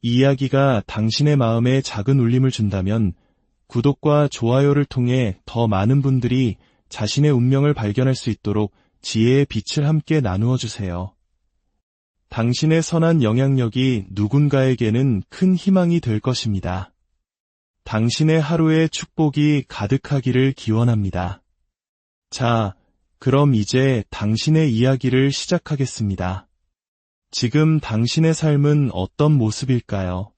이 이야기가 당신의 마음에 작은 울림을 준다면 구독과 좋아요를 통해 더 많은 분들이 자신의 운명을 발견할 수 있도록 지혜의 빛을 함께 나누어 주세요. 당신의 선한 영향력이 누군가에게는 큰 희망이 될 것입니다. 당신의 하루에 축복이 가득하기를 기원합니다. 자, 그럼 이제 당신의 이야기를 시작하겠습니다. 지금 당신의 삶은 어떤 모습일까요?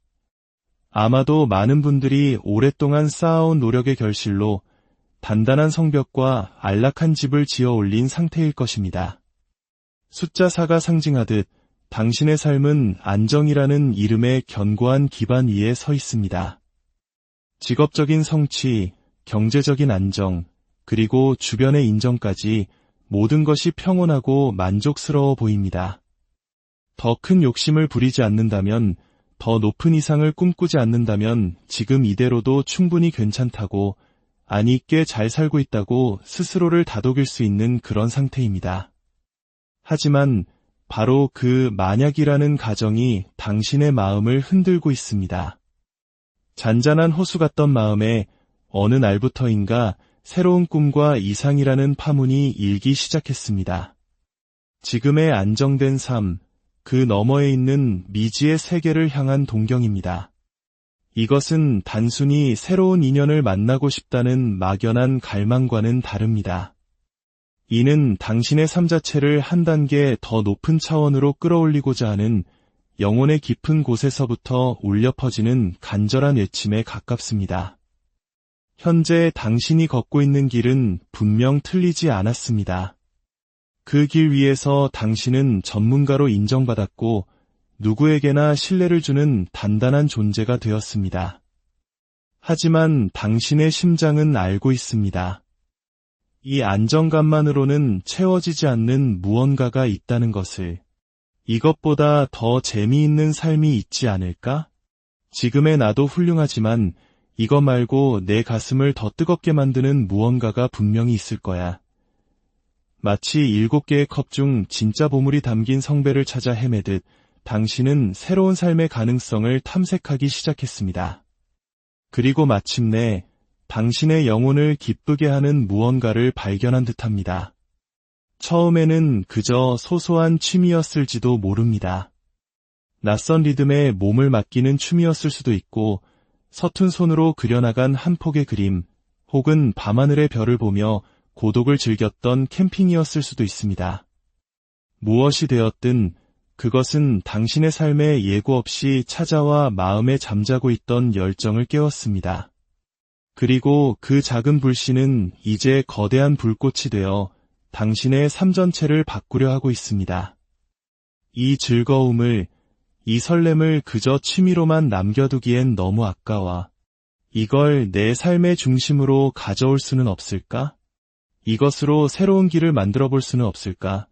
아마도 많은 분들이 오랫동안 쌓아온 노력의 결실로 단단한 성벽과 안락한 집을 지어 올린 상태일 것입니다. 숫자 4가 상징하듯 당신의 삶은 안정이라는 이름의 견고한 기반 위에 서 있습니다. 직업적인 성취, 경제적인 안정, 그리고 주변의 인정까지 모든 것이 평온하고 만족스러워 보입니다. 더 큰 욕심을 부리지 않는다면, 더 높은 이상을 꿈꾸지 않는다면 지금 이대로도 충분히 괜찮다고, 아니 꽤 잘 살고 있다고 스스로를 다독일 수 있는 그런 상태입니다. 하지만 바로 그 만약이라는 가정이 당신의 마음을 흔들고 있습니다. 잔잔한 호수 같던 마음에 어느 날부터인가 새로운 꿈과 이상이라는 파문이 일기 시작했습니다. 지금의 안정된 삶, 그 너머에 있는 미지의 세계를 향한 동경입니다. 이것은 단순히 새로운 인연을 만나고 싶다는 막연한 갈망과는 다릅니다. 이는 당신의 삶 자체를 한 단계 더 높은 차원으로 끌어올리고자 하는 영혼의 깊은 곳에서부터 울려 퍼지는 간절한 외침에 가깝습니다. 현재 당신이 걷고 있는 길은 분명 틀리지 않았습니다. 그 길 위에서 당신은 전문가로 인정받았고 누구에게나 신뢰를 주는 단단한 존재가 되었습니다. 하지만 당신의 심장은 알고 있습니다. 이 안정감만으로는 채워지지 않는 무언가가 있다는 것을. 이것보다 더 재미있는 삶이 있지 않을까? 지금의 나도 훌륭하지만 이것 말고 내 가슴을 더 뜨겁게 만드는 무언가가 분명히 있을 거야. 마치 7개의 컵 중 진짜 보물이 담긴 성배를 찾아 헤매듯 당신은 새로운 삶의 가능성을 탐색하기 시작했습니다. 그리고 마침내 당신의 영혼을 기쁘게 하는 무언가를 발견한 듯합니다. 처음에는 그저 소소한 취미였을지도 모릅니다. 낯선 리듬에 몸을 맡기는 춤이었을 수도 있고 서툰 손으로 그려나간 한 폭의 그림, 혹은 밤하늘의 별을 보며 고독을 즐겼던 캠핑이었을 수도 있습니다. 무엇이 되었든 그것은 당신의 삶에 예고 없이 찾아와 마음에 잠자고 있던 열정을 깨웠습니다. 그리고 그 작은 불씨는 이제 거대한 불꽃이 되어 당신의 삶 전체를 바꾸려 하고 있습니다. 이 즐거움을, 이 설렘을 그저 취미로만 남겨두기엔 너무 아까워. 이걸 내 삶의 중심으로 가져올 수는 없을까? 이것으로 새로운 길을 만들어 볼 수는 없을까?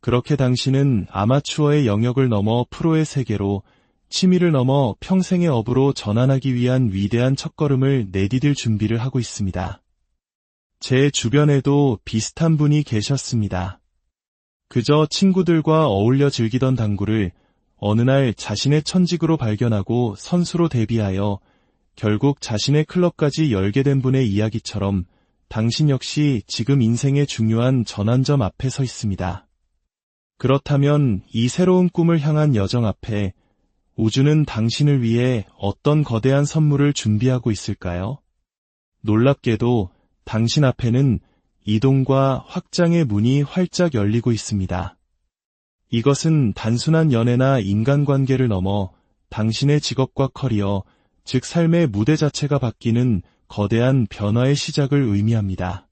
그렇게 당신은 아마추어의 영역을 넘어 프로의 세계로, 취미를 넘어 평생의 업으로 전환하기 위한 위대한 첫걸음을 내디딜 준비를 하고 있습니다. 제 주변에도 비슷한 분이 계셨습니다. 그저 친구들과 어울려 즐기던 당구를 어느 날 자신의 천직으로 발견하고 선수로 데뷔하여 결국 자신의 클럽까지 열게 된 분의 이야기처럼 당신 역시 지금 인생의 중요한 전환점 앞에 서 있습니다. 그렇다면 이 새로운 꿈을 향한 여정 앞에 우주는 당신을 위해 어떤 거대한 선물을 준비하고 있을까요? 놀랍게도 당신 앞에는 이동과 확장의 문이 활짝 열리고 있습니다. 이것은 단순한 연애나 인간관계를 넘어 당신의 직업과 커리어, 즉 삶의 무대 자체가 바뀌는 거대한 변화의 시작을 의미합니다.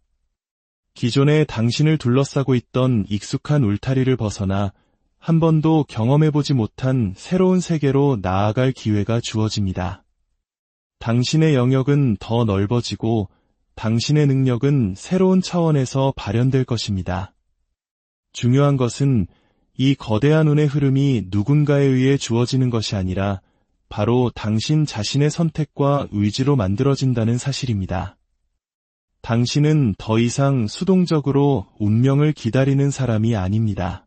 기존에 당신을 둘러싸고 있던 익숙한 울타리를 벗어나 한 번도 경험해보지 못한 새로운 세계로 나아갈 기회가 주어집니다. 당신의 영역은 더 넓어지고 당신의 능력은 새로운 차원에서 발현될 것입니다. 중요한 것은 이 거대한 운의 흐름이 누군가에 의해 주어지는 것이 아니라 바로 당신 자신의 선택과 의지로 만들어진다는 사실입니다. 당신은 더 이상 수동적으로 운명을 기다리는 사람이 아닙니다.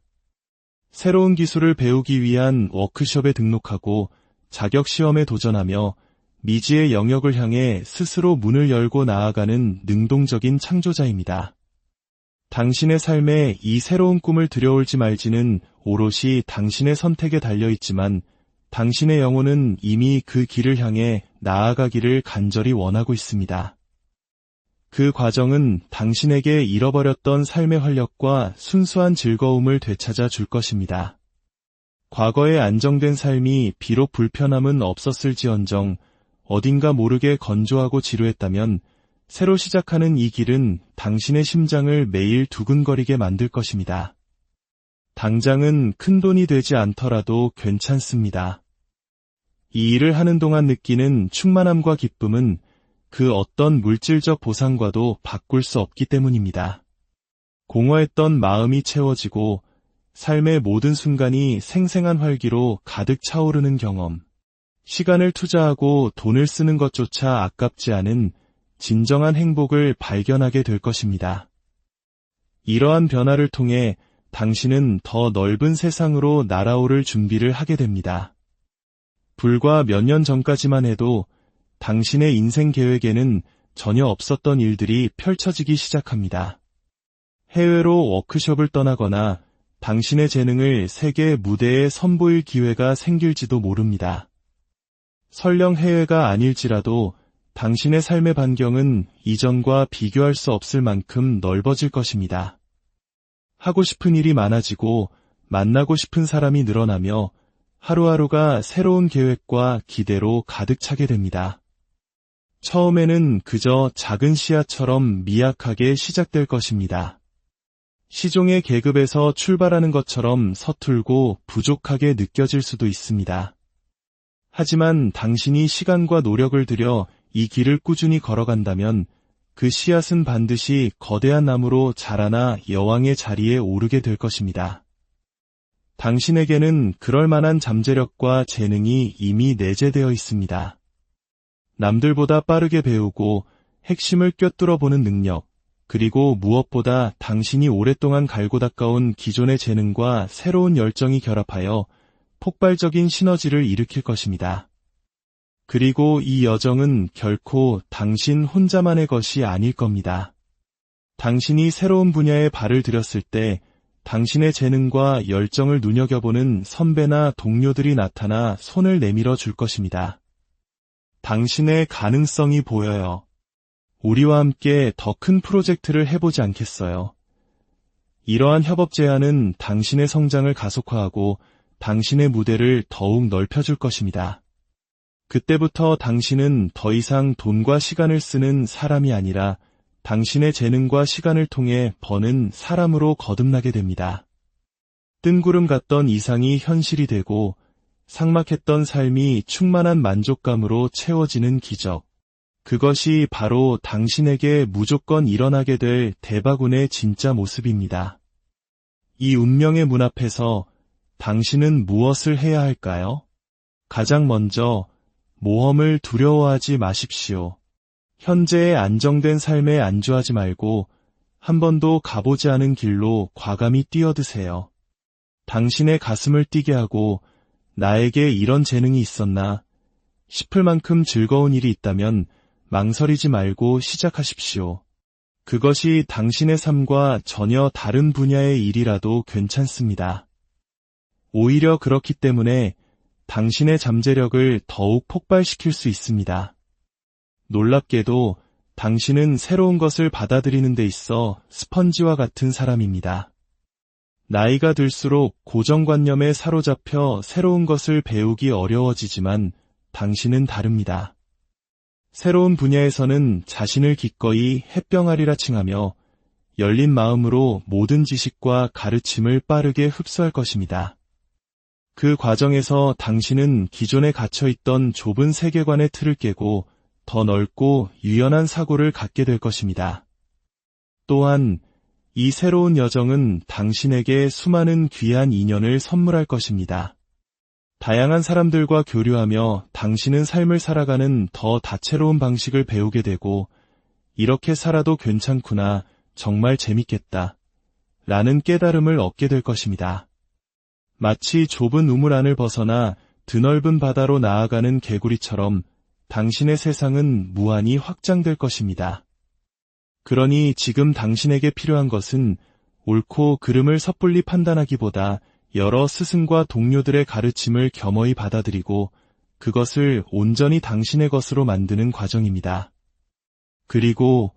새로운 기술을 배우기 위한 워크숍에 등록하고 자격 시험에 도전하며 미지의 영역을 향해 스스로 문을 열고 나아가는 능동적인 창조자입니다. 당신의 삶에 이 새로운 꿈을 들여올지 말지는 오롯이 당신의 선택에 달려있지만 당신의 영혼은 이미 그 길을 향해 나아가기를 간절히 원하고 있습니다. 그 과정은 당신에게 잃어버렸던 삶의 활력과 순수한 즐거움을 되찾아 줄 것입니다. 과거의 안정된 삶이 비록 불편함은 없었을지언정 어딘가 모르게 건조하고 지루했다면 새로 시작하는 이 길은 당신의 심장을 매일 두근거리게 만들 것입니다. 당장은 큰돈이 되지 않더라도 괜찮습니다. 이 일을 하는 동안 느끼는 충만함과 기쁨은 그 어떤 물질적 보상과도 바꿀 수 없기 때문입니다. 공허했던 마음이 채워지고 삶의 모든 순간이 생생한 활기로 가득 차오르는 경험. 시간을 투자하고 돈을 쓰는 것조차 아깝지 않은 진정한 행복을 발견하게 될 것입니다. 이러한 변화를 통해 당신은 더 넓은 세상으로 날아오를 준비를 하게 됩니다. 불과 몇 년 전까지만 해도 당신의 인생 계획에는 전혀 없었던 일들이 펼쳐지기 시작합니다. 해외로 워크숍을 떠나거나 당신의 재능을 세계 무대에 선보일 기회가 생길지도 모릅니다. 설령 해외가 아닐지라도 당신의 삶의 반경은 이전과 비교할 수 없을 만큼 넓어질 것입니다. 하고 싶은 일이 많아지고 만나고 싶은 사람이 늘어나며 하루하루가 새로운 계획과 기대로 가득 차게 됩니다. 처음에는 그저 작은 씨앗처럼 미약하게 시작될 것입니다. 시종의 계급에서 출발하는 것처럼 서툴고 부족하게 느껴질 수도 있습니다. 하지만 당신이 시간과 노력을 들여 이 길을 꾸준히 걸어간다면 그 씨앗은 반드시 거대한 나무로 자라나 여왕의 자리에 오르게 될 것입니다. 당신에게는 그럴 만한 잠재력과 재능이 이미 내재되어 있습니다. 남들보다 빠르게 배우고 핵심을 꿰뚫어 보는 능력, 그리고 무엇보다 당신이 오랫동안 갈고 닦아온 기존의 재능과 새로운 열정이 결합하여 폭발적인 시너지를 일으킬 것입니다. 그리고 이 여정은 결코 당신 혼자만의 것이 아닐 겁니다. 당신이 새로운 분야에 발을 들였을 때 당신의 재능과 열정을 눈여겨보는 선배나 동료들이 나타나 손을 내밀어 줄 것입니다. 당신의 가능성이 보여요. 우리와 함께 더 큰 프로젝트를 해보지 않겠어요? 이러한 협업 제안은 당신의 성장을 가속화하고 당신의 무대를 더욱 넓혀줄 것입니다. 그때부터 당신은 더 이상 돈과 시간을 쓰는 사람이 아니라 당신의 재능과 시간을 통해 버는 사람으로 거듭나게 됩니다. 뜬구름 같던 이상이 현실이 되고 삭막했던 삶이 충만한 만족감으로 채워지는 기적. 그것이 바로 당신에게 무조건 일어나게 될 대박운의 진짜 모습입니다. 이 운명의 문 앞에서 당신은 무엇을 해야 할까요? 가장 먼저 모험을 두려워하지 마십시오. 현재의 안정된 삶에 안주하지 말고 한 번도 가보지 않은 길로 과감히 뛰어드세요. 당신의 가슴을 뛰게 하고 나에게 이런 재능이 있었나 싶을 만큼 즐거운 일이 있다면 망설이지 말고 시작하십시오. 그것이 당신의 삶과 전혀 다른 분야의 일이라도 괜찮습니다. 오히려 그렇기 때문에 당신의 잠재력을 더욱 폭발시킬 수 있습니다. 놀랍게도 당신은 새로운 것을 받아들이는 데 있어 스펀지와 같은 사람입니다. 나이가 들수록 고정관념에 사로잡혀 새로운 것을 배우기 어려워지지만 당신은 다릅니다. 새로운 분야에서는 자신을 기꺼이 햇병아리라 칭하며 열린 마음으로 모든 지식과 가르침을 빠르게 흡수할 것입니다. 그 과정에서 당신은 기존에 갇혀있던 좁은 세계관의 틀을 깨고 더 넓고 유연한 사고를 갖게 될 것입니다. 또한 이 새로운 여정은 당신에게 수많은 귀한 인연을 선물할 것입니다. 다양한 사람들과 교류하며 당신은 삶을 살아가는 더 다채로운 방식을 배우게 되고, 이렇게 살아도 괜찮구나, 정말 재밌겠다, 라는 깨달음을 얻게 될 것입니다. 마치 좁은 우물 안을 벗어나 드넓은 바다로 나아가는 개구리처럼 당신의 세상은 무한히 확장될 것입니다. 그러니 지금 당신에게 필요한 것은 옳고 그름을 섣불리 판단하기보다 여러 스승과 동료들의 가르침을 겸허히 받아들이고 그것을 온전히 당신의 것으로 만드는 과정입니다. 그리고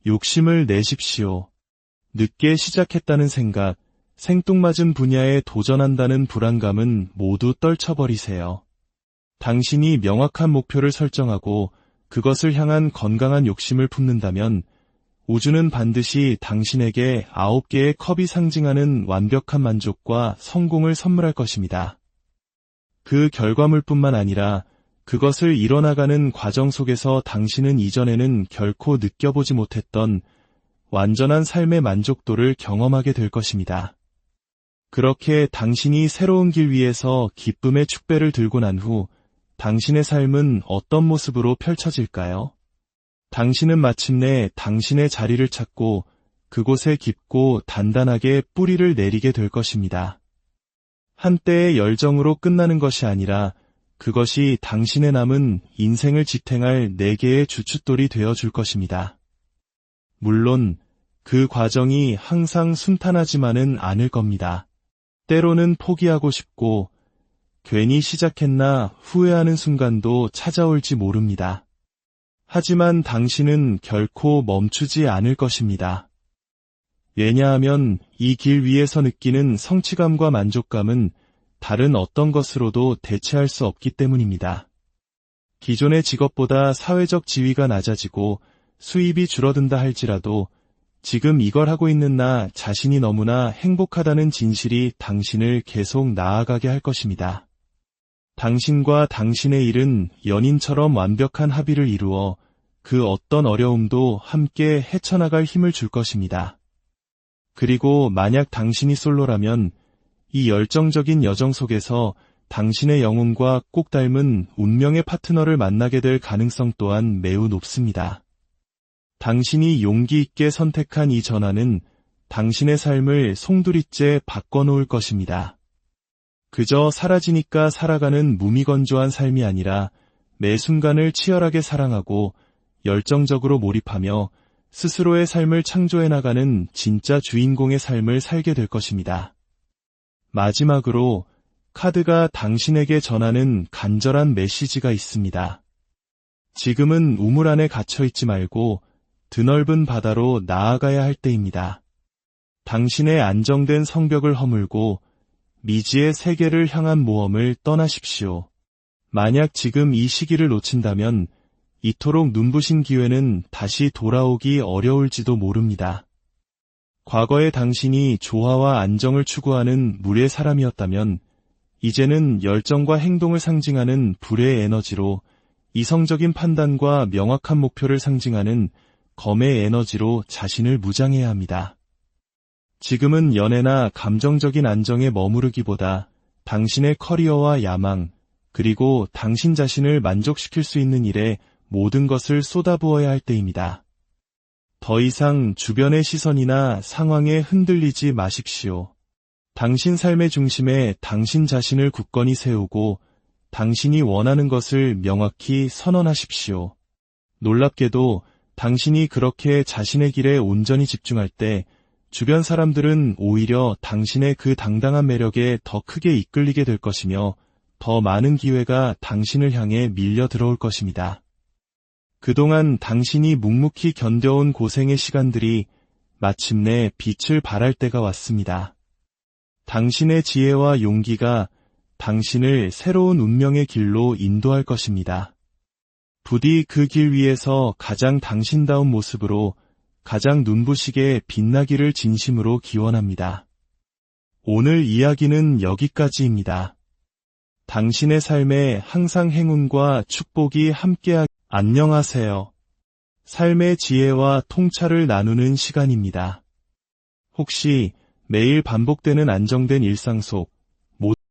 욕심을 내십시오. 늦게 시작했다는 생각, 생뚱맞은 분야에 도전한다는 불안감은 모두 떨쳐버리세요. 당신이 명확한 목표를 설정하고 그것을 향한 건강한 욕심을 품는다면 우주는 반드시 당신에게 9개의 컵이 상징하는 완벽한 만족과 성공을 선물할 것입니다. 그 결과물뿐만 아니라 그것을 이뤄나가는 과정 속에서 당신은 이전에는 결코 느껴보지 못했던 완전한 삶의 만족도를 경험하게 될 것입니다. 그렇게 당신이 새로운 길 위에서 기쁨의 축배를 들고 난 후 당신의 삶은 어떤 모습으로 펼쳐질까요? 당신은 마침내 당신의 자리를 찾고 그곳에 깊고 단단하게 뿌리를 내리게 될 것입니다. 한때의 열정으로 끝나는 것이 아니라 그것이 당신의 남은 인생을 지탱할 4개의 주춧돌이 되어줄 것입니다. 물론 그 과정이 항상 순탄하지만은 않을 겁니다. 때로는 포기하고 싶고 괜히 시작했나 후회하는 순간도 찾아올지 모릅니다. 하지만 당신은 결코 멈추지 않을 것입니다. 왜냐하면 이 길 위에서 느끼는 성취감과 만족감은 다른 어떤 것으로도 대체할 수 없기 때문입니다. 기존의 직업보다 사회적 지위가 낮아지고 수입이 줄어든다 할지라도 지금 이걸 하고 있는 나 자신이 너무나 행복하다는 진실이 당신을 계속 나아가게 할 것입니다. 당신과 당신의 일은 연인처럼 완벽한 합의를 이루어 그 어떤 어려움도 함께 헤쳐나갈 힘을 줄 것입니다. 그리고 만약 당신이 솔로라면 이 열정적인 여정 속에서 당신의 영혼과 꼭 닮은 운명의 파트너를 만나게 될 가능성 또한 매우 높습니다. 당신이 용기 있게 선택한 이 전환은 당신의 삶을 송두리째 바꿔놓을 것입니다. 그저 사라지니까 살아가는 무미건조한 삶이 아니라 매 순간을 치열하게 사랑하고 열정적으로 몰입하며 스스로의 삶을 창조해 나가는 진짜 주인공의 삶을 살게 될 것입니다. 마지막으로 카드가 당신에게 전하는 간절한 메시지가 있습니다. 지금은 우물 안에 갇혀있지 말고 드넓은 바다로 나아가야 할 때입니다. 당신의 안정된 성벽을 허물고 미지의 세계를 향한 모험을 떠나십시오. 만약 지금 이 시기를 놓친다면 이토록 눈부신 기회는 다시 돌아오기 어려울지도 모릅니다. 과거의 당신이 조화와 안정을 추구하는 물의 사람이었다면 이제는 열정과 행동을 상징하는 불의 에너지로 이성적인 판단과 명확한 목표를 상징하는 검의 에너지로 자신을 무장해야 합니다. 지금은 연애나 감정적인 안정에 머무르기보다 당신의 커리어와 야망, 그리고 당신 자신을 만족시킬 수 있는 일에 모든 것을 쏟아부어야 할 때입니다. 더 이상 주변의 시선이나 상황에 흔들리지 마십시오. 당신 삶의 중심에 당신 자신을 굳건히 세우고 당신이 원하는 것을 명확히 선언하십시오. 놀랍게도 당신이 그렇게 자신의 길에 온전히 집중할 때 주변 사람들은 오히려 당신의 그 당당한 매력에 더 크게 이끌리게 될 것이며 더 많은 기회가 당신을 향해 밀려 들어올 것입니다. 그동안 당신이 묵묵히 견뎌온 고생의 시간들이 마침내 빛을 발할 때가 왔습니다. 당신의 지혜와 용기가 당신을 새로운 운명의 길로 인도할 것입니다. 부디 그 길 위에서 가장 당신다운 모습으로 가장 눈부시게 빛나기를 진심으로 기원합니다. 오늘 이야기는 여기까지입니다. 당신의 삶에 항상 행운과 축복이 함께하길 안녕하세요. 삶의 지혜와 통찰을 나누는 시간입니다. 혹시 매일 반복되는 안정된 일상 속